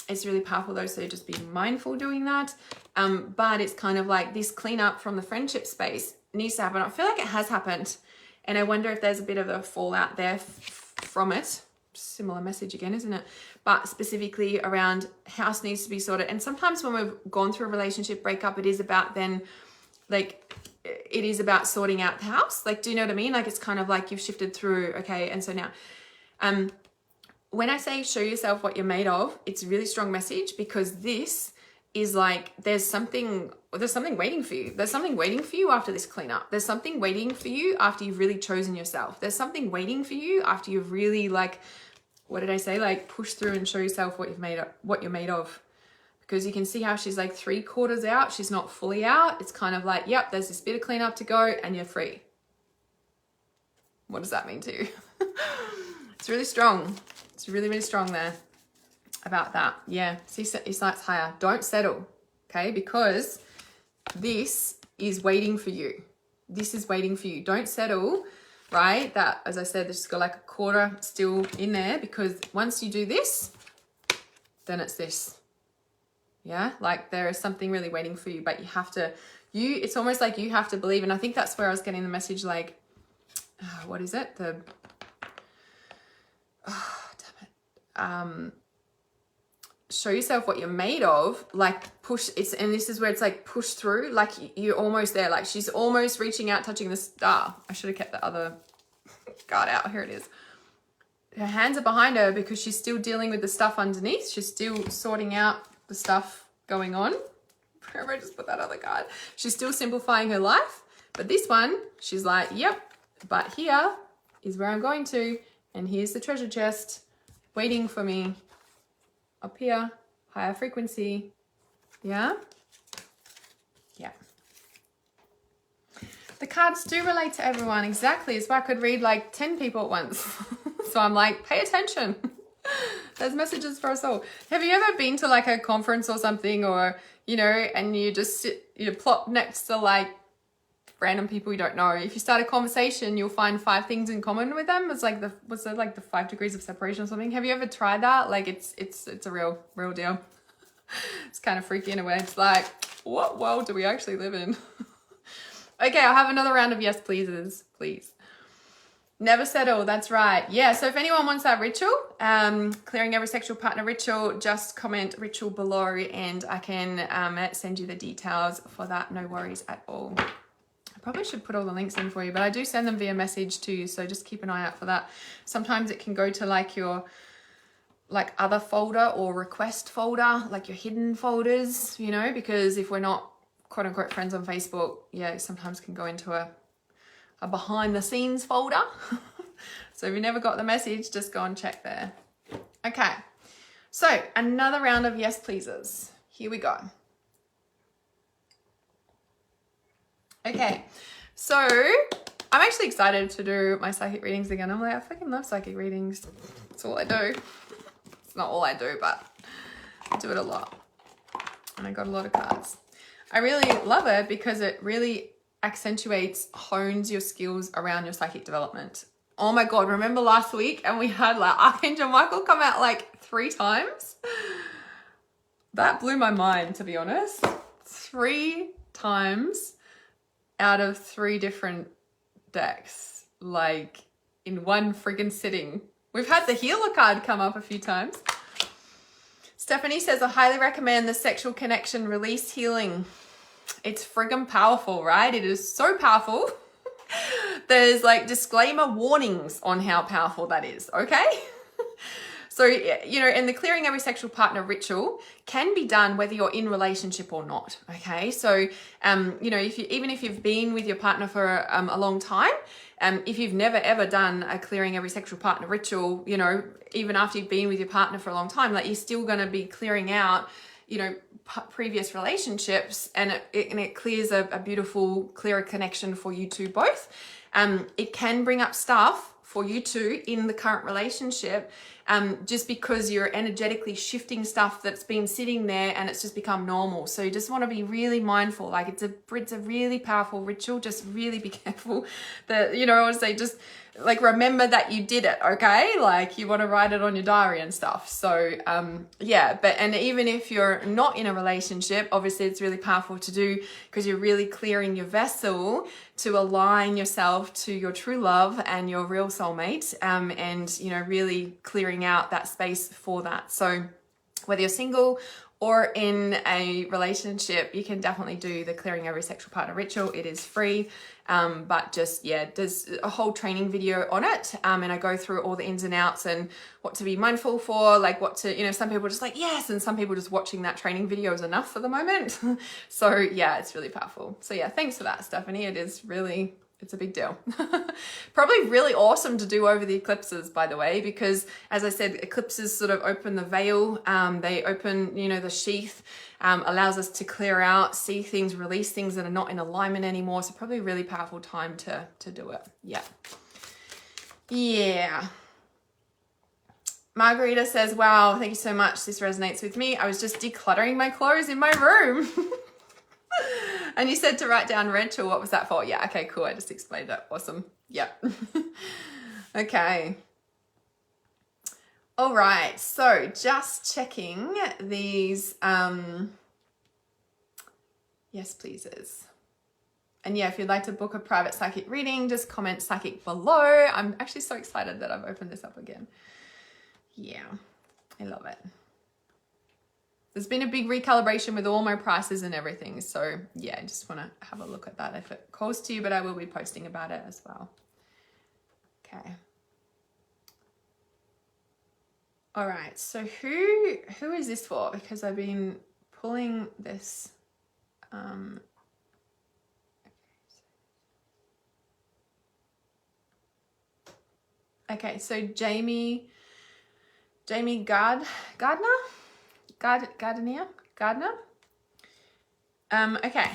It's really powerful though, so just be mindful doing that. But it's kind of like this cleanup from the friendship space needs to happen. I feel like it has happened, and I wonder if there's a bit of a fallout there from it. Similar message again, isn't it? But specifically around house needs to be sorted. And sometimes when we've gone through a relationship breakup, it is about then, like, it is about sorting out the house. Like, do you know what I mean? Like, it's kind of like you've shifted through, okay, and so now, when I say show yourself what you're made of, it's a really strong message, because this is like, there's something waiting for you. There's something waiting for you after this cleanup. There's something waiting for you after you've really chosen yourself. There's something waiting for you after you've really, like, what did I say? Like, push through and show yourself what you're made of. Because you can see how she's like 3/4 out. She's not fully out. It's kind of like, yep, there's this bit of cleanup to go and you're free. What does that mean to you? It's really strong. It's really, really strong there about that. Yeah, see, set your sights higher. Don't settle, okay? Because this is waiting for you. This is waiting for you. Don't settle, right? That, as I said, there's just got like 1/4 still in there, because once you do this, then it's this. Yeah, like there is something really waiting for you, but you have to, it's almost like you have to believe. And I think that's where I was getting the message, like, what is it? Show yourself what you're made of, like push, and this is where it's like push through, like you're almost there, like she's almost reaching out, touching the star. I should have kept the other card out. Here it is. Her hands are behind her because she's still dealing with the stuff underneath. She's still sorting out the stuff going on. Remember, I just put that other card. She's still simplifying her life, but this one, she's like, yep, but here is where I'm going to, and here's the treasure chest waiting for me up here, higher frequency. Yeah. The cards do relate to everyone, exactly. It's why I could read like 10 people at once. So I'm like, pay attention. There's messages for us all. Have you ever been to like a conference or something, or, you know, and you just sit, you plop next to like random people you don't know. If you start a conversation, you'll find 5 things in common with them. It's like what's it, like the 5 degrees of separation or something? Have you ever tried that? Like it's a real deal. It's kind of freaky in a way. It's like, what world do we actually live in? Okay, I'll have another round of yes pleases, please. Never settle, that's right. Yeah, so if anyone wants that ritual, clearing every sexual partner ritual, just comment ritual below and I can send you the details for that. No worries at all. I probably should put all the links in for you, but I do send them via message too, so just keep an eye out for that. Sometimes it can go to like your like other folder or request folder, like your hidden folders, you know, because if we're not quote unquote friends on Facebook, yeah, sometimes can go into a behind the scenes folder. So if you never got the message, just go and check there. Okay, so another round of yes pleases. Here we go. Okay, so I'm actually excited to do my psychic readings again. I'm like, I fucking love psychic readings. That's all I do. It's not all I do, but I do it a lot. And I got a lot of cards. I really love it because it really accentuates, hones your skills around your psychic development. Oh my God, remember last week and we had like Archangel Michael come out like 3 times? That blew my mind, to be honest. 3 times out of 3 different decks, like in one friggin' sitting. We've had the healer card come up a few times. Stephanie says, I highly recommend the sexual connection release healing. It's friggin' powerful, right? It is so powerful. There's like disclaimer warnings on how powerful that is, okay? So, you know, and the clearing every sexual partner ritual can be done whether you're in relationship or not, okay? So, you know, even if you've been with your partner for a long time, if you've never ever done a clearing every sexual partner ritual, you know, even after you've been with your partner for a long time, like you're still going to be clearing out, you know, previous relationships, and it clears a beautiful, clearer connection for you two both. It can bring up stuff for you two in the current relationship just because you're energetically shifting stuff that's been sitting there and it's just become normal. So you just want to be really mindful. Like it's a really powerful ritual. Just really be careful that, you know, I would say just like remember that you did it, okay? Like you want to write it on your diary and stuff. So yeah, and even if you're not in a relationship, obviously it's really powerful to do because you're really clearing your vessel to align yourself to your true love and your real soulmate, and you know, really clearing out that space for that. So whether you're single or in a relationship, you can definitely do the clearing every sexual partner ritual. It is free, but just, yeah, there's a whole training video on it, and I go through all the ins and outs and what to be mindful for, like what to, you know, some people are just like, yes, and some people just watching that training video is enough for the moment. So yeah, it's really powerful. So yeah, thanks for that, Stephanie. It is really, it's a big deal. Probably really awesome to do over the eclipses, by the way, because as I said, eclipses sort of open the veil. They open, you know, the sheath, allows us to clear out, see things, release things that are not in alignment anymore. So probably a really powerful time to do it. Yeah. Yeah. Margarita says, wow, thank you so much. This resonates with me. I was just decluttering my clothes in my room. And you said to write down ritual. What was that for? Yeah, okay, cool. I just explained it. Awesome. Yeah. Okay. All right. So just checking these yes, pleases. And yeah, if you'd like to book a private psychic reading, just comment psychic below. I'm actually so excited that I've opened this up again. Yeah, I love it. There's been a big recalibration with all my prices and everything. So yeah, I just want to have a look at that if it calls to you, but I will be posting about it as well. Okay. All right. So who is this for? Because I've been pulling this. Okay. So Jamie Gardner. Okay,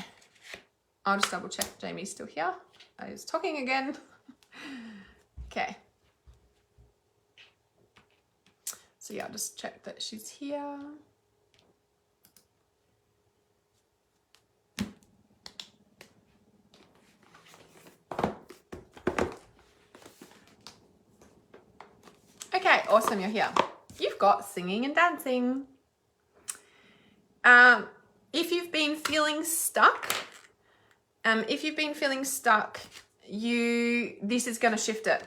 I'll just double check Jamie's still here. I was talking again. Okay, so yeah, I'll just check that she's here. Okay, awesome, you're here. You've got singing and dancing. If you've been feeling stuck, this is going to shift it.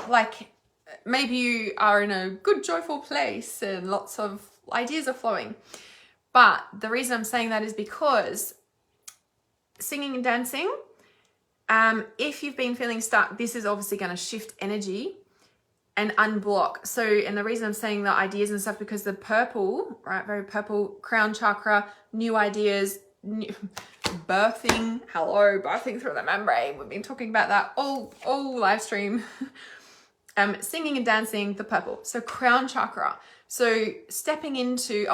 Like maybe you are in a good, joyful place and lots of ideas are flowing. But the reason I'm saying that is because singing and dancing, if you've been feeling stuck, this is obviously going to shift energy and unblock. So, and the reason I'm saying the ideas and stuff, because the purple, right, very purple, crown chakra, new ideas, birthing through the membrane. We've been talking about that all live stream. Singing and dancing, the purple. So crown chakra. So stepping into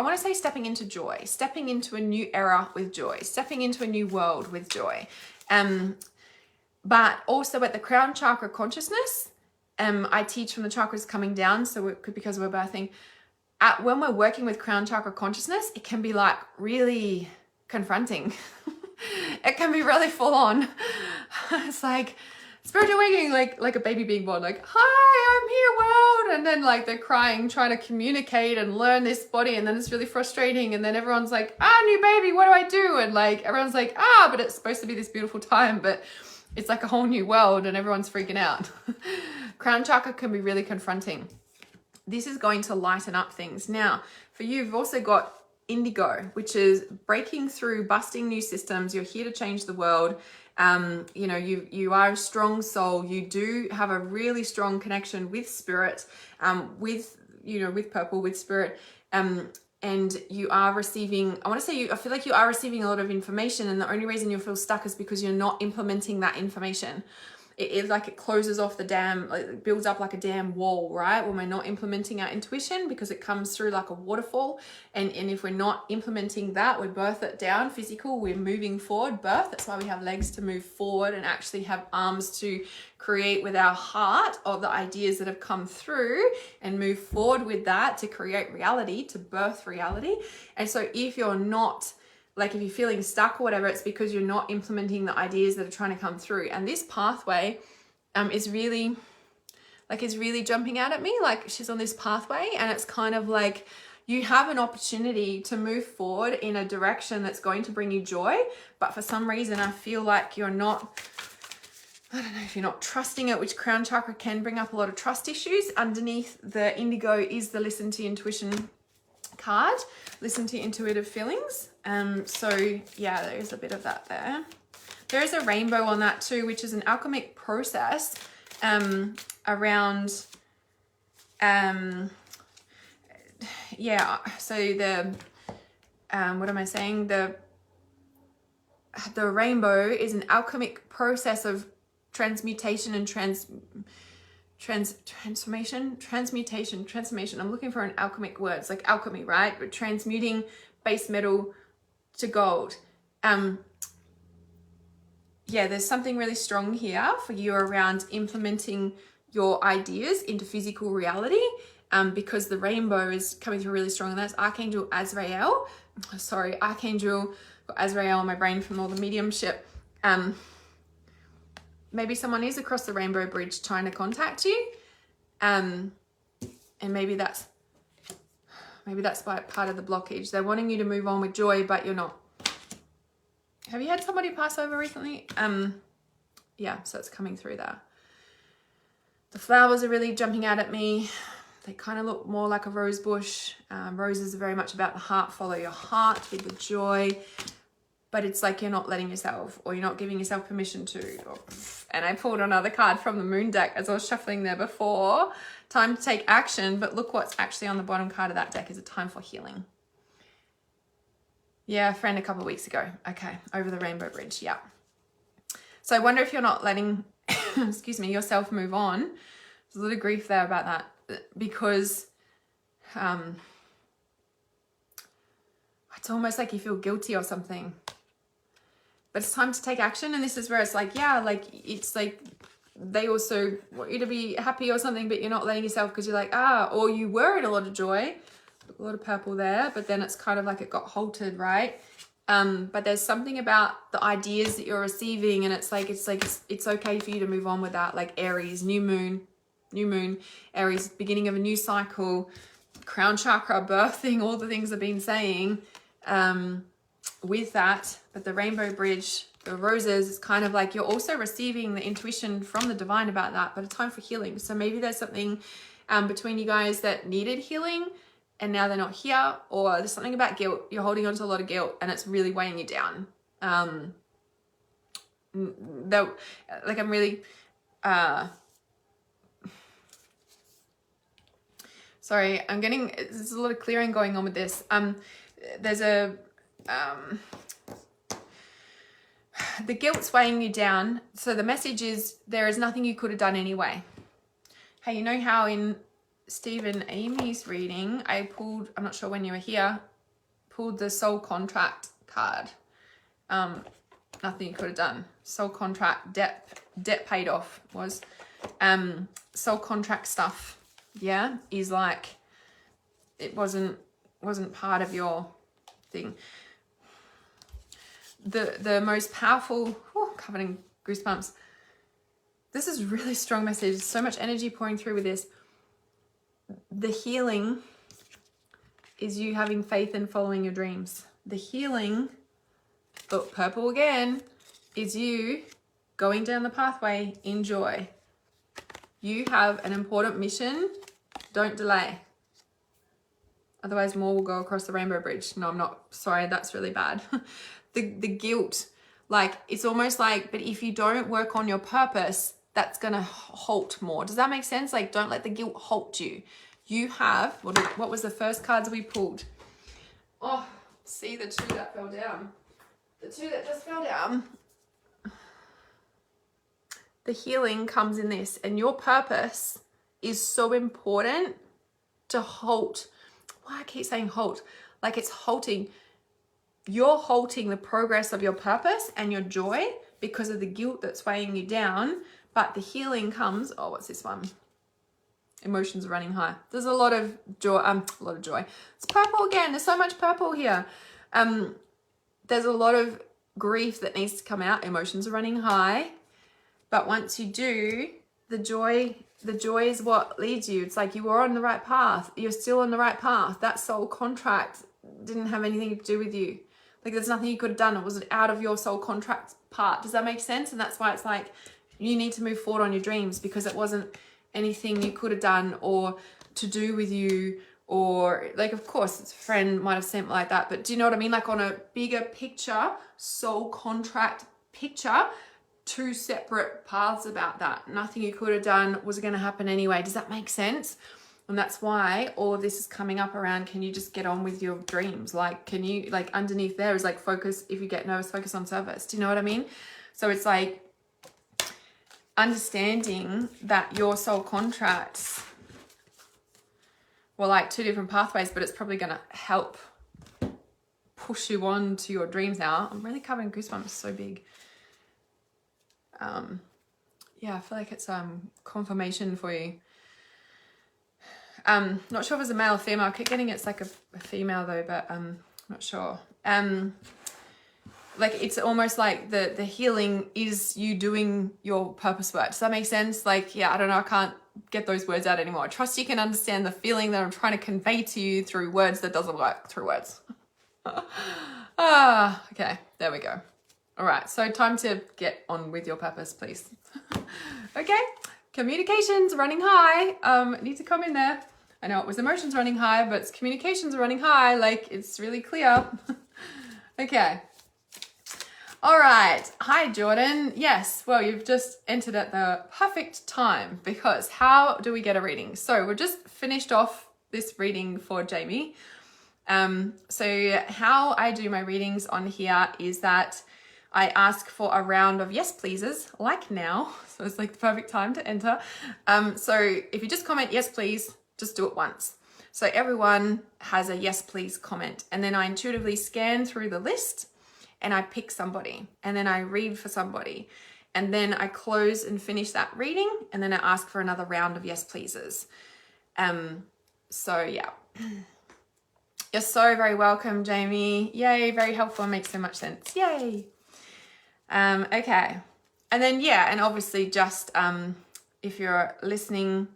joy, stepping into a new era with joy, stepping into a new world with joy. But also at the crown chakra consciousness, I teach from the chakras coming down, so because we're birthing. When we're working with crown chakra consciousness, it can be like really confronting. It can be really full on. It's like spiritual awakening, like a baby being born, like, hi, I'm here, world. And then like they're crying, trying to communicate and learn this body. And then it's really frustrating. And then everyone's like, new baby, what do I do? And like, everyone's like, but it's supposed to be this beautiful time, but it's like a whole new world and everyone's freaking out. Crown chakra can be really confronting. This is going to lighten up things. Now, for you, you've also got indigo, which is breaking through, busting new systems. You're here to change the world. You know, you are a strong soul. You do have a really strong connection with spirit, with purple, with spirit. And you are receiving, I feel like you are receiving a lot of information, and the only reason you feel stuck is because you're not implementing that information. it closes off the dam, like it builds up like a dam wall, right? When we're not implementing our intuition, because it comes through like a waterfall. And if we're not implementing that, we birth it down, physical, we're moving forward, birth. That's why we have legs to move forward and actually have arms to create with our heart of the ideas that have come through and move forward with that to create reality, to birth reality. And so if you're not, like if you're feeling stuck or whatever, it's because you're not implementing the ideas that are trying to come through. And this pathway is really jumping out at me. Like she's on this pathway, and it's kind of like you have an opportunity to move forward in a direction that's going to bring you joy. But for some reason, I feel like you're not, I don't know if you're not trusting it, which crown chakra can bring up a lot of trust issues. Underneath the indigo is the listen to intuition card, listen to intuitive feelings. So yeah, there is a bit of that there. There is a rainbow on that too, which is an alchemic process around yeah, so the what am I saying, the rainbow is an alchemic process of transmutation and transmutation. I'm looking for an alchemic word. It's like alchemy, right? But transmuting base metal to gold. Yeah, there's something really strong here for you around implementing your ideas into physical reality, because the rainbow is coming through really strong. And that's Archangel Azrael. Sorry, Archangel Azrael on my brain from all the mediumship. Maybe someone is across the rainbow bridge trying to contact you. And maybe that's part of the blockage. They're wanting you to move on with joy, but you're not. Have you had somebody pass over recently? Yeah, so it's coming through there. The flowers are really jumping out at me. They kind of look more like a rose bush. Roses are very much about the heart. Follow your heart with the joy. But it's like you're not letting yourself, or you're not giving yourself permission to. And I pulled another card from the moon deck as I was shuffling there before. Time to take action. But look what's actually on the bottom card of that deck is a time for healing. Yeah, a friend a couple of weeks ago. Okay, over the rainbow bridge. Yeah. So I wonder if you're not letting, excuse me, yourself move on. There's a little grief there about that, because it's almost like you feel guilty or something. But it's time to take action. And this is where it's like, yeah, like it's like they also want you to be happy or something, but you're not letting yourself because you're like, or you were in a lot of joy. A lot of purple there, but then it's kind of like it got halted, right? But there's something about the ideas that you're receiving, and it's okay for you to move on with that. Like Aries, new moon, Aries, beginning of a new cycle, crown chakra, birthing, all the things I've been saying with that. But the rainbow bridge, the roses, it's kind of like you're also receiving the intuition from the divine about that, but a time for healing. So maybe there's something between you guys that needed healing, and now they're not here, or there's something about guilt. You're holding on to a lot of guilt and it's really weighing you down. I'm really, sorry, there's a lot of clearing going on with this. There's the guilt's weighing you down. So the message is there is nothing you could have done anyway. Hey, you know how in Stephen Amy's reading, I pulled, I'm not sure when you were here, pulled the soul contract card. Nothing you could have done. Soul contract, debt paid off was, soul contract stuff, yeah, is like, it wasn't part of thing. The most powerful, covered in goosebumps. This is really strong message. So much energy pouring through with this. The healing is you having faith and following your dreams. The healing, purple again, is you going down the pathway in joy. You have an important mission. Don't delay. Otherwise more will go across the rainbow bridge. No, I'm not. Sorry, that's really bad. The guilt, like, it's almost like, but if you don't work on your purpose, that's going to halt more. Does that make sense? Like, don't let the guilt halt you. You have, what was the first cards we pulled? Oh, see the two that fell down. The two that just fell down. the healing comes in this, and your purpose is so important to halt. Why I keep saying halt? Like it's halting. You're halting the progress of your purpose and your joy because of the guilt that's weighing you down. But the healing comes, oh, what's this one? Emotions are running high. There's a lot of joy, It's purple again. There's so much purple here. There's a lot of grief that needs to come out. Emotions are running high. But once you do, the joy is what leads you. It's like you were on the right path. You're still on the right path. That soul contract didn't have anything to do with you. Like there's nothing you could have done. It was out of your soul contract part. Does that make sense? And that's why it's like you need to move forward on your dreams, because it wasn't anything you could have done or to do with you, or like, of course, a friend might have sent like that. But do you know what I mean? Like on a bigger picture, soul contract picture, two separate paths about that. Nothing you could have done was going to happen anyway. Does that make sense? And that's why all of this is coming up around, can you just get on with your dreams? Like, can you, like underneath there is like focus, if you get nervous, focus on service. Do you know what I mean? So it's like understanding that your soul contracts were like two different pathways, but it's probably going to help push you on to your dreams now. I'm really covering goosebumps, so big. Yeah, I feel like it's confirmation for you. Not sure if it's a male or female. I keep getting it's like a female though, but not sure. Like it's almost like the healing is you doing your purpose work. Does that make sense? Like, yeah, I don't know. I can't get those words out anymore. I trust you can understand the feeling that I'm trying to convey to you through words that doesn't work through words. Okay, there we go. All right, so time to get on with your purpose, please. Okay, communications running high. Need to come in there. I know it was emotions running high, but it's communications running high. Like it's really clear. Okay. All right. Hi, Jordan. Yes. Well, you've just entered at the perfect time, because how do we get a reading? So we're just finished off this reading for Jamie. So how I do my readings on here is that I ask for a round of yes pleases, like now. So it's like the perfect time to enter. So if you just comment yes please, just do it once. So everyone has a yes please comment, and then I intuitively scan through the list and I pick somebody, and then I read for somebody, and then I close and finish that reading, and then I ask for another round of yes pleases. So yeah. You're so very welcome, Jamie. Yay, very helpful, makes so much sense. Yay. Okay. And then, yeah, and obviously just if you're listening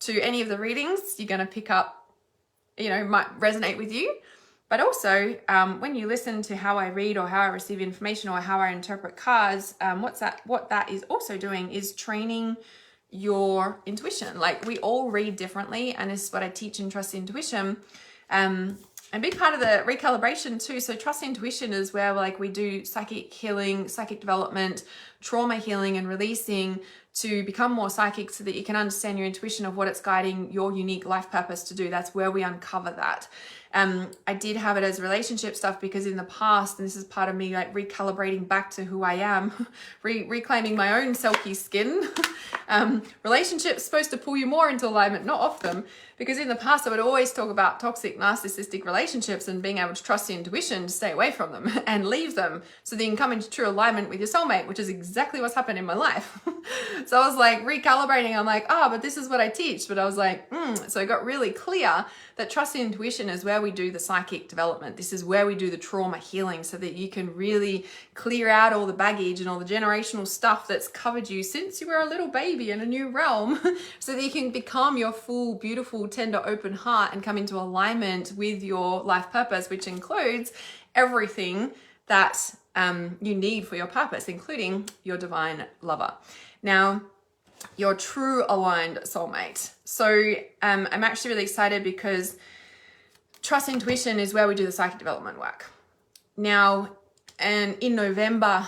to any of the readings, you're going to pick up, might resonate with you. But also, when you listen to how I read or how I receive information or how I interpret cards, what that is also doing is training your intuition. Like we all read differently, and this is what I teach in Trust Intuition. A big part of the recalibration too. So Trust Intuition is where like we do psychic healing, psychic development, trauma healing and releasing to become more psychic so that you can understand your intuition of what it's guiding your unique life purpose to do. That's where we uncover that. I did have it as relationship stuff because in the past, and this is part of me like recalibrating back to who I am, reclaiming my own silky skin. Relationships supposed to pull you more into alignment, not off them. Because in the past, I would always talk about toxic, narcissistic relationships and being able to trust your intuition to stay away from them and leave them so that you can come into true alignment with your soulmate, which is exactly what's happened in my life. So I was like recalibrating. I'm like, but this is what I teach. But I was like, So I got really clear that Trust Intuition is where we do the psychic development. This is where we do the trauma healing so that you can really clear out all the baggage and all the generational stuff that's covered you since you were a little baby in a new realm so that you can become your full, beautiful, tender, open heart and come into alignment with your life purpose, which includes everything that you need for your purpose, including your divine lover. Now, your true aligned soulmate. So I'm actually really excited because Trust Intuition is where we do the psychic development work. Now, and in November,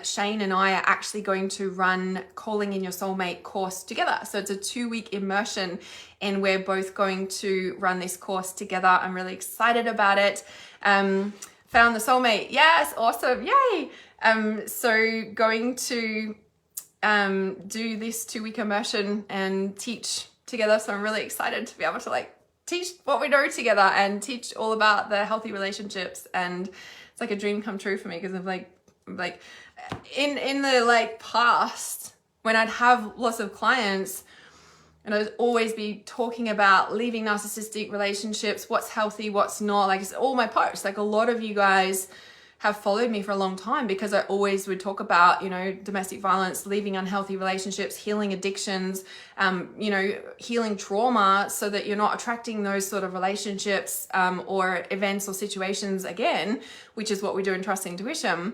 Shane and I are actually going to run Calling in Your Soulmate course together. So it's a 2-week immersion and we're both going to run this course together. I'm really excited about it. Found the soulmate. Yes, awesome. Yay. So going to do this 2-week immersion and teach together. So I'm really excited to be able to like teach what we do together and teach all about the healthy relationships. And it's like a dream come true for me, because of like in the like past, when I'd have lots of clients and I'd always be talking about leaving narcissistic relationships, what's healthy, what's not, like it's all my posts. Like a lot of you guys have followed me for a long time, because I always would talk about, you know, domestic violence, leaving unhealthy relationships, healing addictions, you know, healing trauma, so that you're not attracting those sort of relationships or events or situations again, which is what we do in Trust Intuition.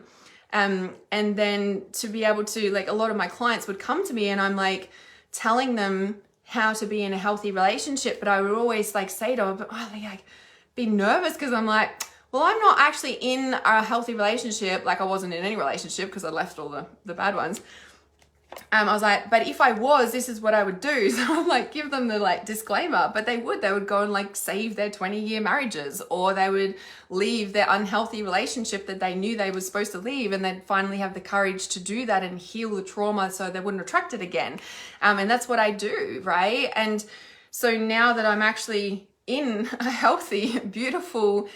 And then to be able to, like, a lot of my clients would come to me and I'm like telling them how to be in a healthy relationship, but I would always like say to them, like be nervous, because I'm like, well, I'm not actually in a healthy relationship. Like I wasn't in any relationship because I left all the bad ones. I was like, but if I was, this is what I would do. So I'm like, give them the like disclaimer, but they would go and like save their 20-year marriages, or they would leave their unhealthy relationship that they knew they were supposed to leave, and they'd finally have the courage to do that and heal the trauma so they wouldn't attract it again. And that's what I do, right? And so now that I'm actually in a healthy, beautiful,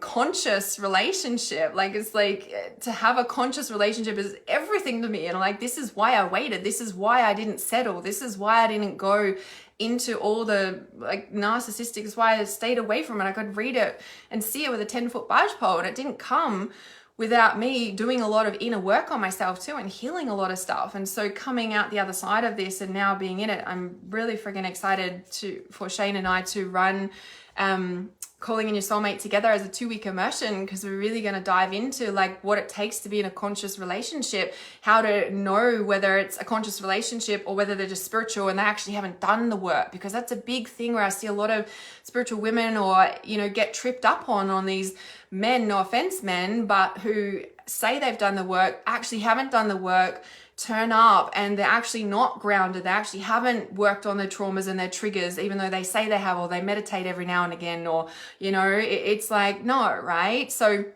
conscious relationship, like it's like to have a conscious relationship is everything to me. And like, this is why I waited. This is why I didn't settle. This is why I didn't go into all the like narcissistic, it's why I stayed away from it. I could read it and see it with a 10-foot barge pole, and it didn't come without me doing a lot of inner work on myself too, and healing a lot of stuff. And so coming out the other side of this and now being in it, I'm really freaking excited for Shane and I to run Calling in Your Soulmate together as a 2-week immersion, because we're really going to dive into like what it takes to be in a conscious relationship, how to know whether it's a conscious relationship or whether they're just spiritual and they actually haven't done the work, because that's a big thing where I see a lot of spiritual women, or, you know, get tripped up on these men, no offense men, but who say they've done the work, actually haven't done the work, turn up and they're actually not grounded. They actually haven't worked on their traumas and their triggers, even though they say they have, or they meditate every now and again, or, you know, it's like, no, right? So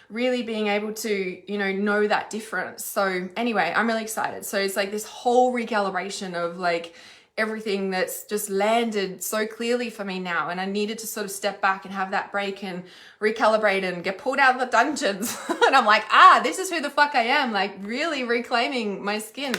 really being able to, you know that difference. So anyway, I'm really excited. So it's like this whole recalibration of like everything that's just landed so clearly for me now. And I needed to sort of step back and have that break and recalibrate and get pulled out of the dungeons. And I'm like, this is who the fuck I am. Like really reclaiming my skin,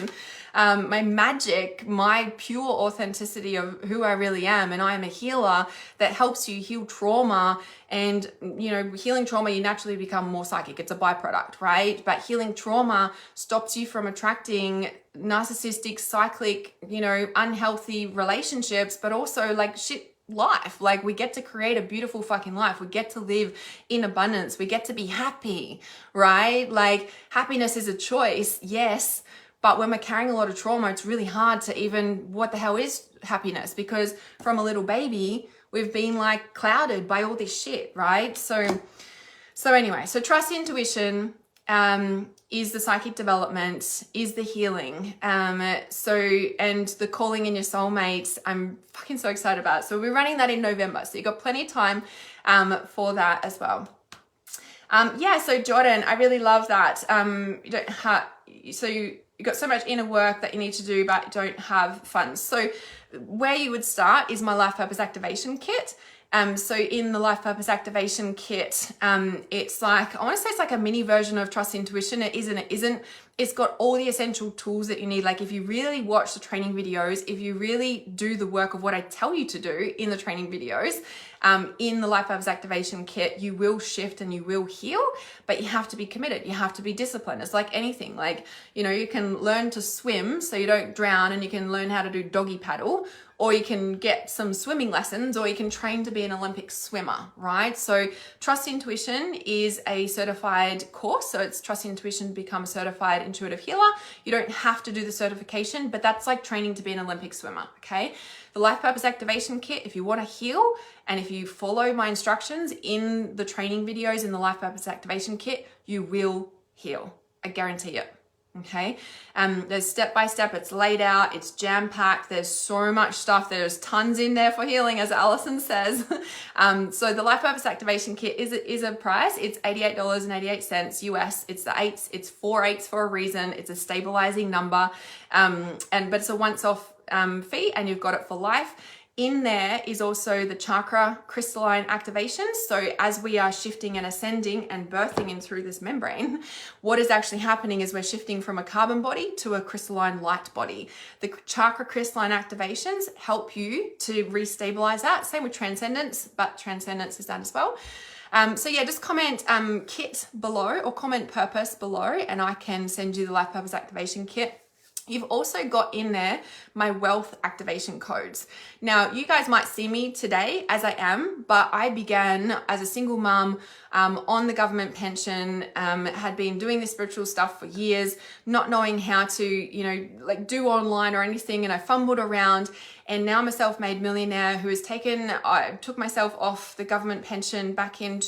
my magic, my pure authenticity of who I really am. And I am a healer that helps you heal trauma. And, you know, healing trauma, you naturally become more psychic. It's a byproduct, right? But healing trauma stops you from attracting narcissistic, cyclic, you know, unhealthy relationships, but also like shit life. Like we get to create a beautiful fucking life. We get to live in abundance. We get to be happy, right? Like happiness is a choice, yes. But when we're carrying a lot of trauma, it's really hard to even, what the hell is happiness? Because from a little baby, we've been like clouded by all this shit, right? So anyway, so Trust Intuition is the psychic development, is the healing. And the Calling in Your Soulmate, I'm fucking so excited about it. So we're running that in November. So you've got plenty of time for that as well. So Jordan, I really love that. You've got so much inner work that you need to do, but you don't have funds. So where you would start is my Life Purpose Activation Kit. So in the Life Purpose Activation Kit, it's like, I want to say it's like a mini version of Trust Intuition. It isn't. It's got all the essential tools that you need. Like if you really watch the training videos, if you really do the work of what I tell you to do in the training videos, in the Life Purpose Activation Kit, you will shift and you will heal, but you have to be committed. You have to be disciplined. It's like anything. Like, you know, you can learn to swim so you don't drown, and you can learn how to do doggy paddle, or you can get some swimming lessons, or you can train to be an Olympic swimmer, right? So Trust Intuition is a certified course. So it's Trust Intuition to become a certified intuitive healer. You don't have to do the certification, but that's like training to be an Olympic swimmer, okay? The Life Purpose Activation Kit, if you want to heal, and if you follow my instructions in the training videos in the Life Purpose Activation Kit, you will heal. I guarantee it. Okay, there's step by step, it's laid out, it's jam-packed, there's so much stuff, there's tons in there for healing, as Allison says. So the Life Purpose Activation Kit is a price. It's $88.88 US. It's the eights, it's 4 eights for a reason. It's a stabilizing number, but it's a once-off fee, and you've got it for life. In there is also the chakra crystalline activations. So as we are shifting and ascending and birthing in through this membrane, what is actually happening is we're shifting from a carbon body to a crystalline light body. The chakra crystalline activations help you to restabilize that. Same with transcendence, but transcendence is that as well. So yeah, just comment kit below or comment purpose below, and I can send you the Life Purpose Activation Kit. You've also got in there my wealth activation codes. Now, you guys might see me today as I am, but I began as a single mum on the government pension, had been doing this spiritual stuff for years, not knowing how to, like do online or anything. And I fumbled around, and now I'm a self-made millionaire who has I took myself off the government pension back in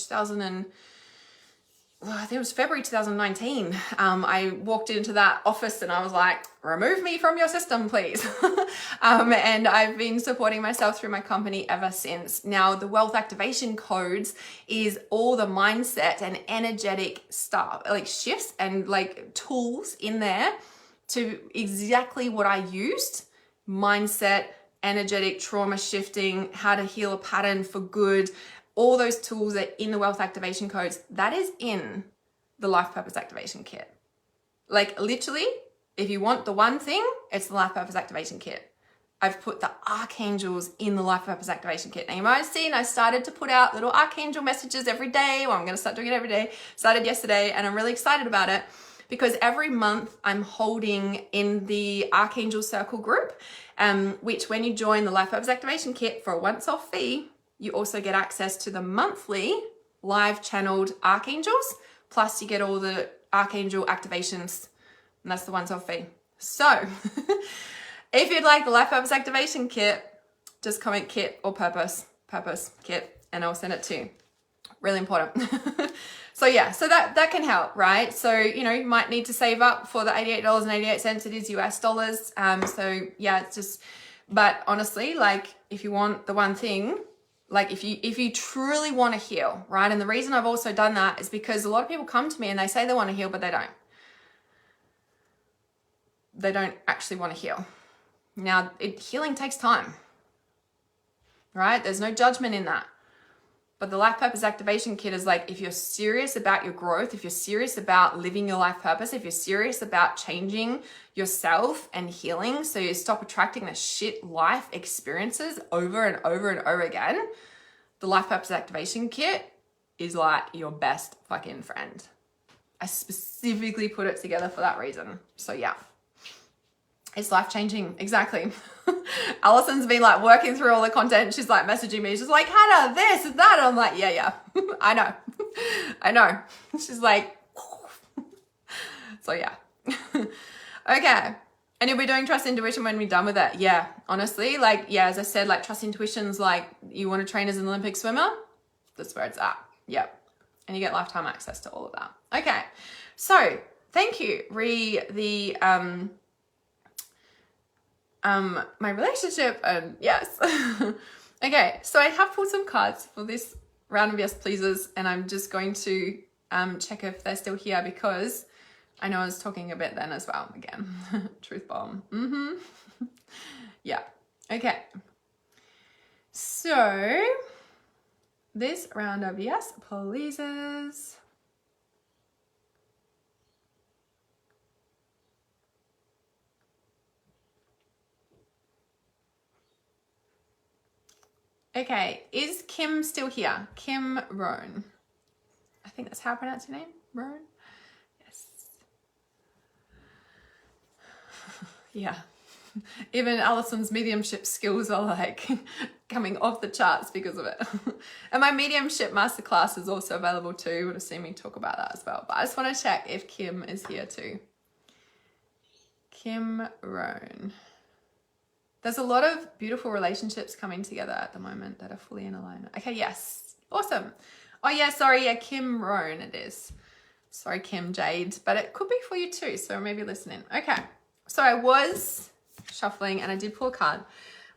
I think it was February 2019. I walked into that office and I was like, remove me from your system, please. And I've been supporting myself through my company ever since. Now, the wealth activation codes is all the mindset and energetic stuff, like shifts and like tools in there to exactly what I used: mindset, energetic trauma shifting, how to heal a pattern for good. All those tools are in the wealth activation codes. That is in the Life Purpose Activation Kit. Like literally, if you want the one thing, it's the Life Purpose Activation Kit. I've put the archangels in the Life Purpose Activation Kit. Now you might have seen I started to put out little archangel messages every day. Well, I'm going to start doing it every day. Started yesterday, and I'm really excited about it because every month I'm holding in the Archangel Circle group, which when you join the Life Purpose Activation Kit for a once-off fee, you also get access to the monthly live channeled archangels, plus you get all the archangel activations, and that's the once-off fee. So if you'd like the Life Purpose Activation Kit, just comment kit or purpose kit, and I'll send it to you. Really important. So yeah, so that can help, right? So, you might need to save up for the $88.88. It is US dollars. So yeah, it's just, but honestly, like if you want the one thing, like if you truly want to heal, right? And the reason I've also done that is because a lot of people come to me and they say they want to heal, but they don't. They don't actually want to heal. Now, healing takes time, right? There's no judgment in that. But the Life Purpose Activation Kit is like, if you're serious about your growth, if you're serious about living your life purpose, if you're serious about changing yourself and healing so you stop attracting the shit life experiences over and over and over again, the Life Purpose Activation Kit is like your best fucking friend. I specifically put it together for that reason. So yeah. It's life-changing, exactly. Allison's been like working through all the content. She's like messaging me. She's like, Hannah, this and that. And I'm like, yeah, I know. I know. She's like, so yeah. Okay. And you'll be doing Trust Intuition when we're done with it. Yeah, honestly, like, yeah, as I said, like Trust Intuition's like, you want to train as an Olympic swimmer? That's where it's at. Yep. And you get lifetime access to all of that. Okay. So thank you. My relationship, and yes. Okay, so I have pulled some cards for this round of yes pleases, and I'm just going to check if they're still here because I know I was talking a bit then as well. Again, truth bomb. Yeah. Okay. So this round of yes pleases. Okay, is Kim still here? Kim Roan. I think that's how I pronounce your name. Roan? Yes. Yeah. Even Allison's mediumship skills are like coming off the charts because of it. And my mediumship masterclass is also available too. You would have seen me talk about that as well. But I just want to check if Kim is here too. Kim Roan. There's a lot of beautiful relationships coming together at the moment that are fully in alignment. Okay, yes. Awesome. Oh, yeah, sorry. Yeah, Kim Roan it is. Sorry, Kim Jade, but it could be for you too, so maybe listening. Okay, so I was shuffling and I did pull a card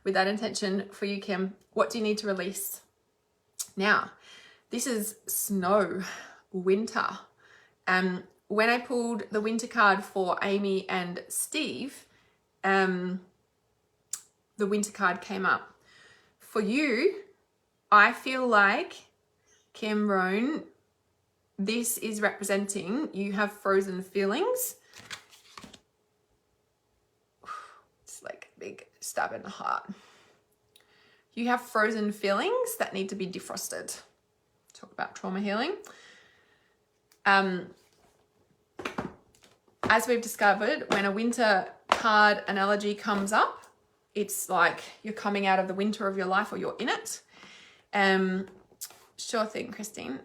with that intention for you, Kim. What do you need to release? Now, this is snow, winter. When I pulled the winter card for Amy and Steve, the winter card came up. For you, I feel like, Kim Roan, this is representing you have frozen feelings. It's like a big stab in the heart. You have frozen feelings that need to be defrosted. Talk about trauma healing. As we've discovered, when a winter card analogy comes up, it's like you're coming out of the winter of your life or you're in it. Sure thing, Christine.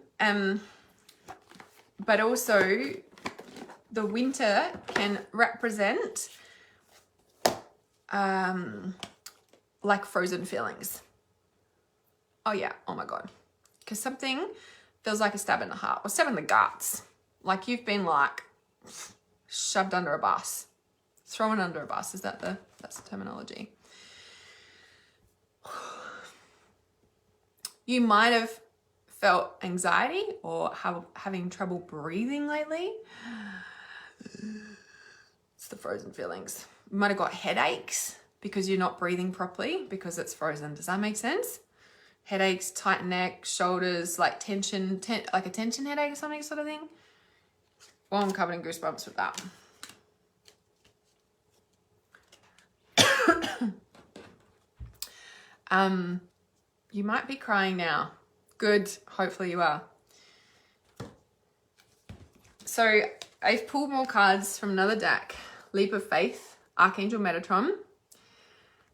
But also the winter can represent like frozen feelings. Oh yeah, oh my God. Because something feels like a stab in the heart or stab in the guts. Like you've been like shoved under a bus, thrown under a bus. Is that that's the terminology? You might have felt anxiety or having trouble breathing lately. It's the frozen feelings. You might have got headaches because you're not breathing properly because it's frozen. Does that make sense? Headaches, tight neck, shoulders, like tension, like a tension headache or something sort of thing. Well, I'm covered in goosebumps with that. You might be crying now. Good, hopefully you are. So I've pulled more cards from another deck. Leap of Faith, Archangel Metatron.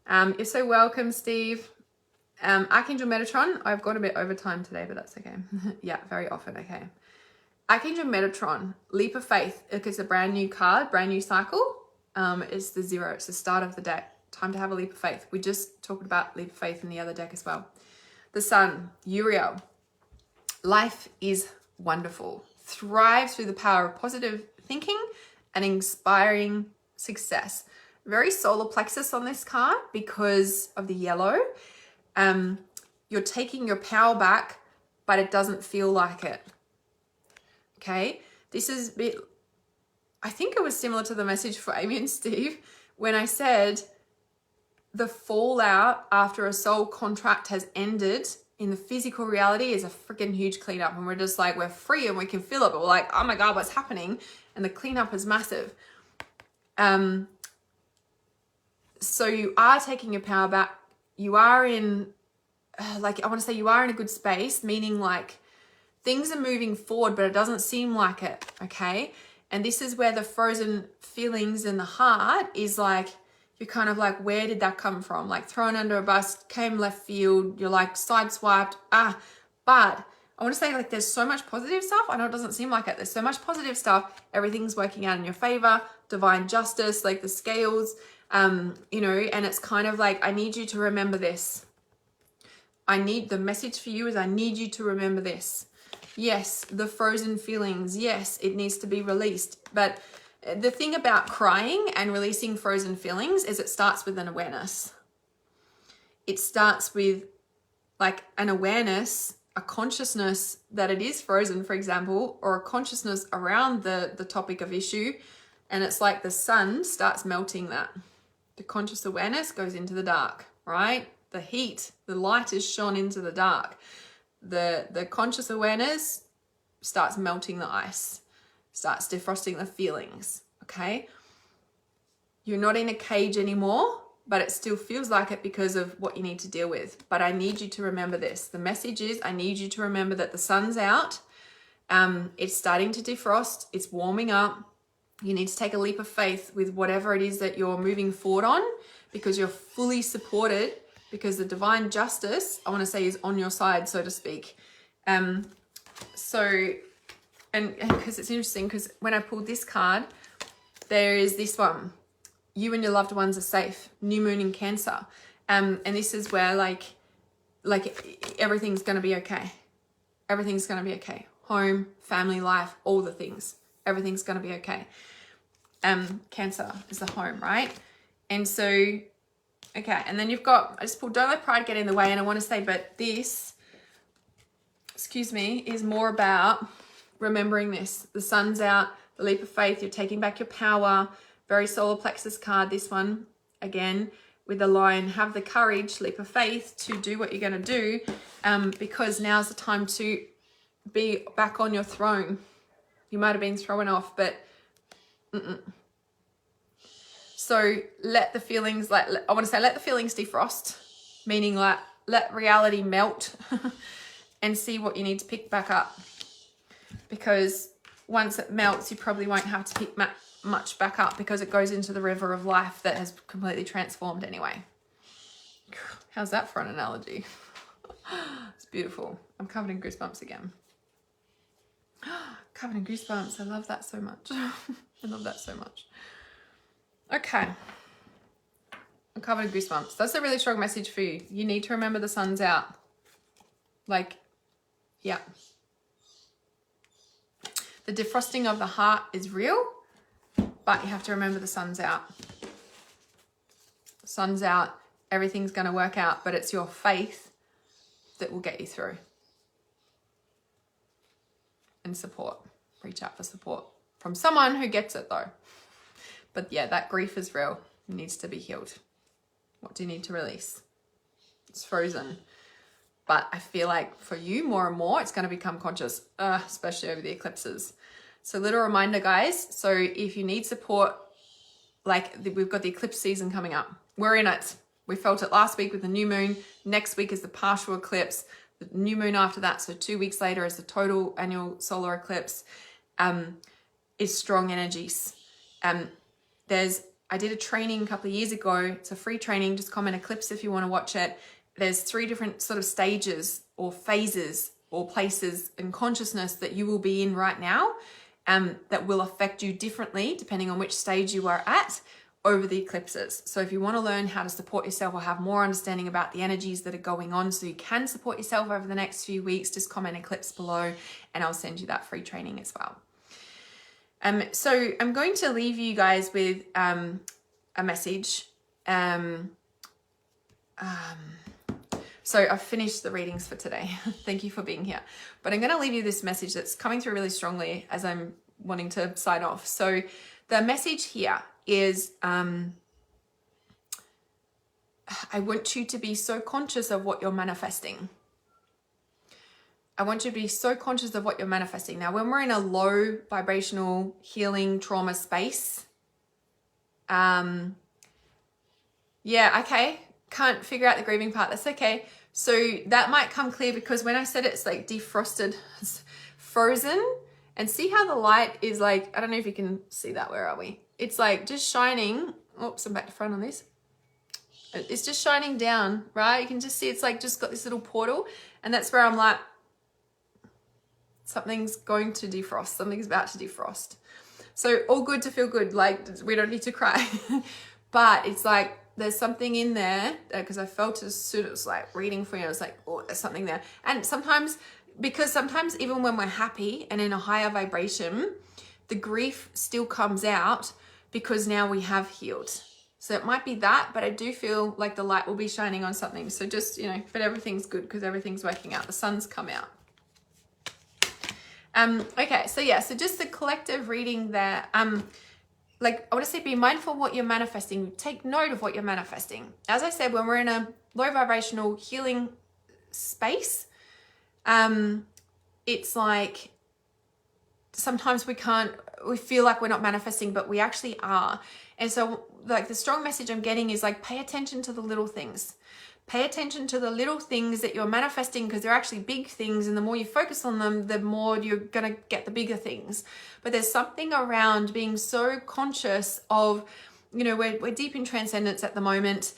You're so welcome, Steve. Archangel Metatron, I've got a bit over time today, but that's okay. Yeah, very often, okay. Archangel Metatron, Leap of Faith, it's a brand new card, brand new cycle. It's the 0, it's the start of the deck. Time to have a leap of faith. We just talked about leap of faith in the other deck as well. The Sun, Uriel. Life is wonderful. Thrives through the power of positive thinking and inspiring success. Very solar plexus on this card because of the yellow. You're taking your power back, but it doesn't feel like it. Okay, this is a bit, I think it was similar to the message for Amy and Steve when I said the fallout after a soul contract has ended in the physical reality is a freaking huge cleanup, and we're just like, we're free and we can feel it, but we're like, oh my God, what's happening? And the cleanup is massive. So you are taking your power back. You are in, like, I want to say you are in a good space, meaning like things are moving forward, but it doesn't seem like it, okay? And this is where the frozen feelings in the heart is like, you're kind of like, where did that come from? Like thrown under a bus, came left field, you're like sideswiped. But I want to say like there's so much positive stuff. I know it doesn't seem like it. There's so much positive stuff. Everything's working out in your favor, divine justice, like the scales, you know, and it's kind of like, I need you to remember this. The message for you is I need you to remember this. Yes, the frozen feelings. Yes, it needs to be released. But the thing about crying and releasing frozen feelings is it starts with an awareness. It starts with like an awareness, a consciousness that it is frozen, for example, or a consciousness around the topic of issue. And it's like the sun starts melting that. The conscious awareness goes into the dark, right? The heat, the light is shone into the dark. The conscious awareness starts melting the ice, starts defrosting the feelings, okay? You're not in a cage anymore, but it still feels like it because of what you need to deal with. But I need you to remember this. The message is I need you to remember that the sun's out. It's starting to defrost. It's warming up. You need to take a leap of faith with whatever it is that you're moving forward on because you're fully supported, because the divine justice, I want to say, is on your side, so to speak. So, because it's interesting, because when I pulled this card, there is this one. You and your loved ones are safe. New moon in Cancer. And this is where like everything's going to be okay. Everything's going to be okay. home, family life, all the things. Everything's going to be okay. Cancer is the home, right? And so, okay. And then you've got, I just pulled don't let pride get in the way. And I want to say, but this, excuse me, is more about remembering this. The sun's out, the leap of faith, you're taking back your power. Very solar plexus card, this one, again, with the lion. Have the courage, leap of faith, to do what you're going to do, because now's the time to be back on your throne. You might have been thrown off, but so let the feelings, I want to say, let the feelings defrost, meaning like let reality melt and see what you need to pick back up, because once it melts, you probably won't have to pick much back up, because it goes into the river of life that has completely transformed anyway. How's that for an analogy? It's beautiful. I'm covered in goosebumps again. Covered in goosebumps. I love that so much. I love that so much. Okay. I'm covered in goosebumps. That's a really strong message for you. You need to remember the sun's out. Like, yeah. The defrosting of the heart is real, but you have to remember the sun's out. The sun's out. Everything's going to work out, but it's your faith that will get you through. And support. Reach out for support from someone who gets it though. But yeah, that grief is real. It needs to be healed. What do you need to release? It's frozen. But I feel like for you, more and more, it's going to become conscious, especially over the eclipses. So little reminder, guys. So if you need support, like we've got the eclipse season coming up. We're in it. We felt it last week with the new moon. Next week is the partial eclipse. The new moon after that, so 2 weeks later, is the total annual solar eclipse. Is strong energies. I did a training a couple of years ago. It's a free training. Just comment eclipse if you want to watch it. There's 3 different sort of stages or phases or places in consciousness that you will be in right now, that will affect you differently depending on which stage you are at over the eclipses. So if you want to learn how to support yourself or have more understanding about the energies that are going on so you can support yourself over the next few weeks, just comment eclipse below and I'll send you that free training as well. So I'm going to leave you guys with a message. So I've finished the readings for today. Thank you for being here. But I'm going to leave you this message that's coming through really strongly as I'm wanting to sign off. So the message here is, I want you to be so conscious of what you're manifesting. I want you to be so conscious of what you're manifesting. Now, when we're in a low vibrational healing trauma space, yeah, okay, can't figure out the grieving part. That's okay. So that might come clear because when I said it's like defrosted, it's frozen, and see how the light is like, I don't know if you can see that. Where are we? It's like just shining. Oops, I'm back to front on this. It's just shining down, right? You can just see it's like just got this little portal, and that's where I'm like, something's going to defrost. Something's about to defrost. So all good to feel good. Like we don't need to cry, but it's like there's something in there because I felt as soon as it was like reading for you, I was like, oh, there's something there. And sometimes, because sometimes even when we're happy and in a higher vibration, the grief still comes out because now we have healed. So it might be that, but I do feel like the light will be shining on something. So just, you know, but everything's good because everything's working out. The sun's come out. Okay, so yeah, so just the collective reading there. Like I want to say, be mindful of what you're manifesting. Take note of what you're manifesting. As I said, when we're in a low vibrational healing space, it's like sometimes we feel like we're not manifesting, but we actually are. And so like the strong message I'm getting is like, pay attention to the little things. Pay attention to the little things that you're manifesting because they're actually big things. And the more you focus on them, the more you're going to get the bigger things. But there's something around being so conscious of, you know, we're deep in transcendence at the moment.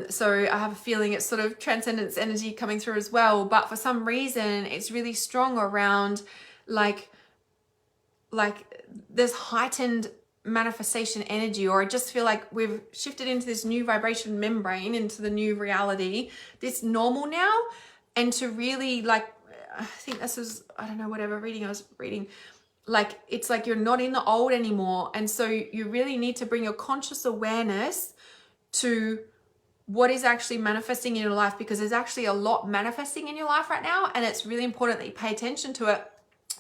So I have a feeling it's sort of transcendence energy coming through as well. But for some reason, it's really strong around like there's heightened manifestation energy, or I just feel like we've shifted into this new vibration membrane, into the new reality, this normal now. And to really like, I think this was, I don't know, whatever reading I was reading, like it's like you're not in the old anymore, and so you really need to bring your conscious awareness to what is actually manifesting in your life, because there's actually a lot manifesting in your life right now, and it's really important that you pay attention to it,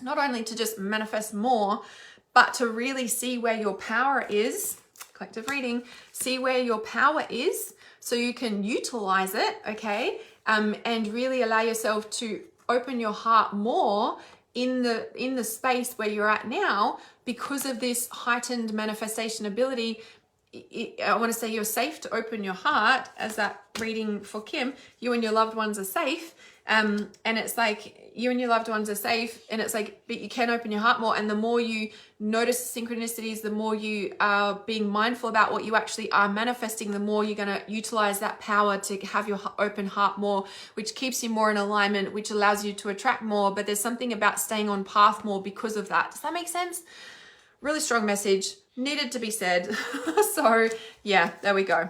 not only to just manifest more, but to really see where your power is. Collective reading, see where your power is so you can utilize it, okay? And really allow yourself to open your heart more in the space where you're at now, because of this heightened manifestation ability. I want to say you're safe to open your heart, as that reading for Kim, you and your loved ones are safe. And it's like you and your loved ones are safe, and it's like, but you can open your heart more. And the more you notice synchronicities, the more you are being mindful about what you actually are manifesting, the more you're going to utilize that power to have your open heart more, which keeps you more in alignment, which allows you to attract more. But there's something about staying on path more because of that. Does that make sense? Really strong message, needed to be said. So yeah, there we go.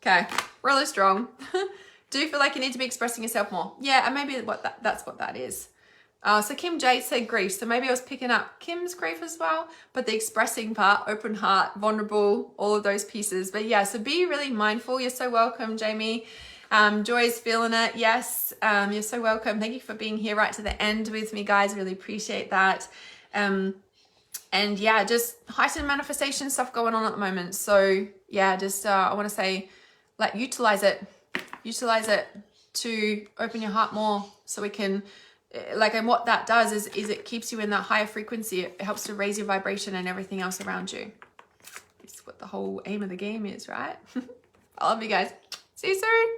Okay, really strong. Do you feel like you need to be expressing yourself more? Yeah, and maybe that's what that is. So Kim J said grief. So maybe I was picking up Kim's grief as well, but the expressing part, open heart, vulnerable, all of those pieces. But yeah, so be really mindful. You're so welcome, Jamie. Joy's feeling it. Yes, you're so welcome. Thank you for being here right to the end with me, guys. Really appreciate that. And yeah, just heightened manifestation stuff going on at the moment. So yeah, just I want to say, like, utilize it to open your heart more, so we can, like, and what that does is it keeps you in that higher frequency. It helps to raise your vibration and everything else around you. It's what the whole aim of the game is, right? I love you guys. See you soon.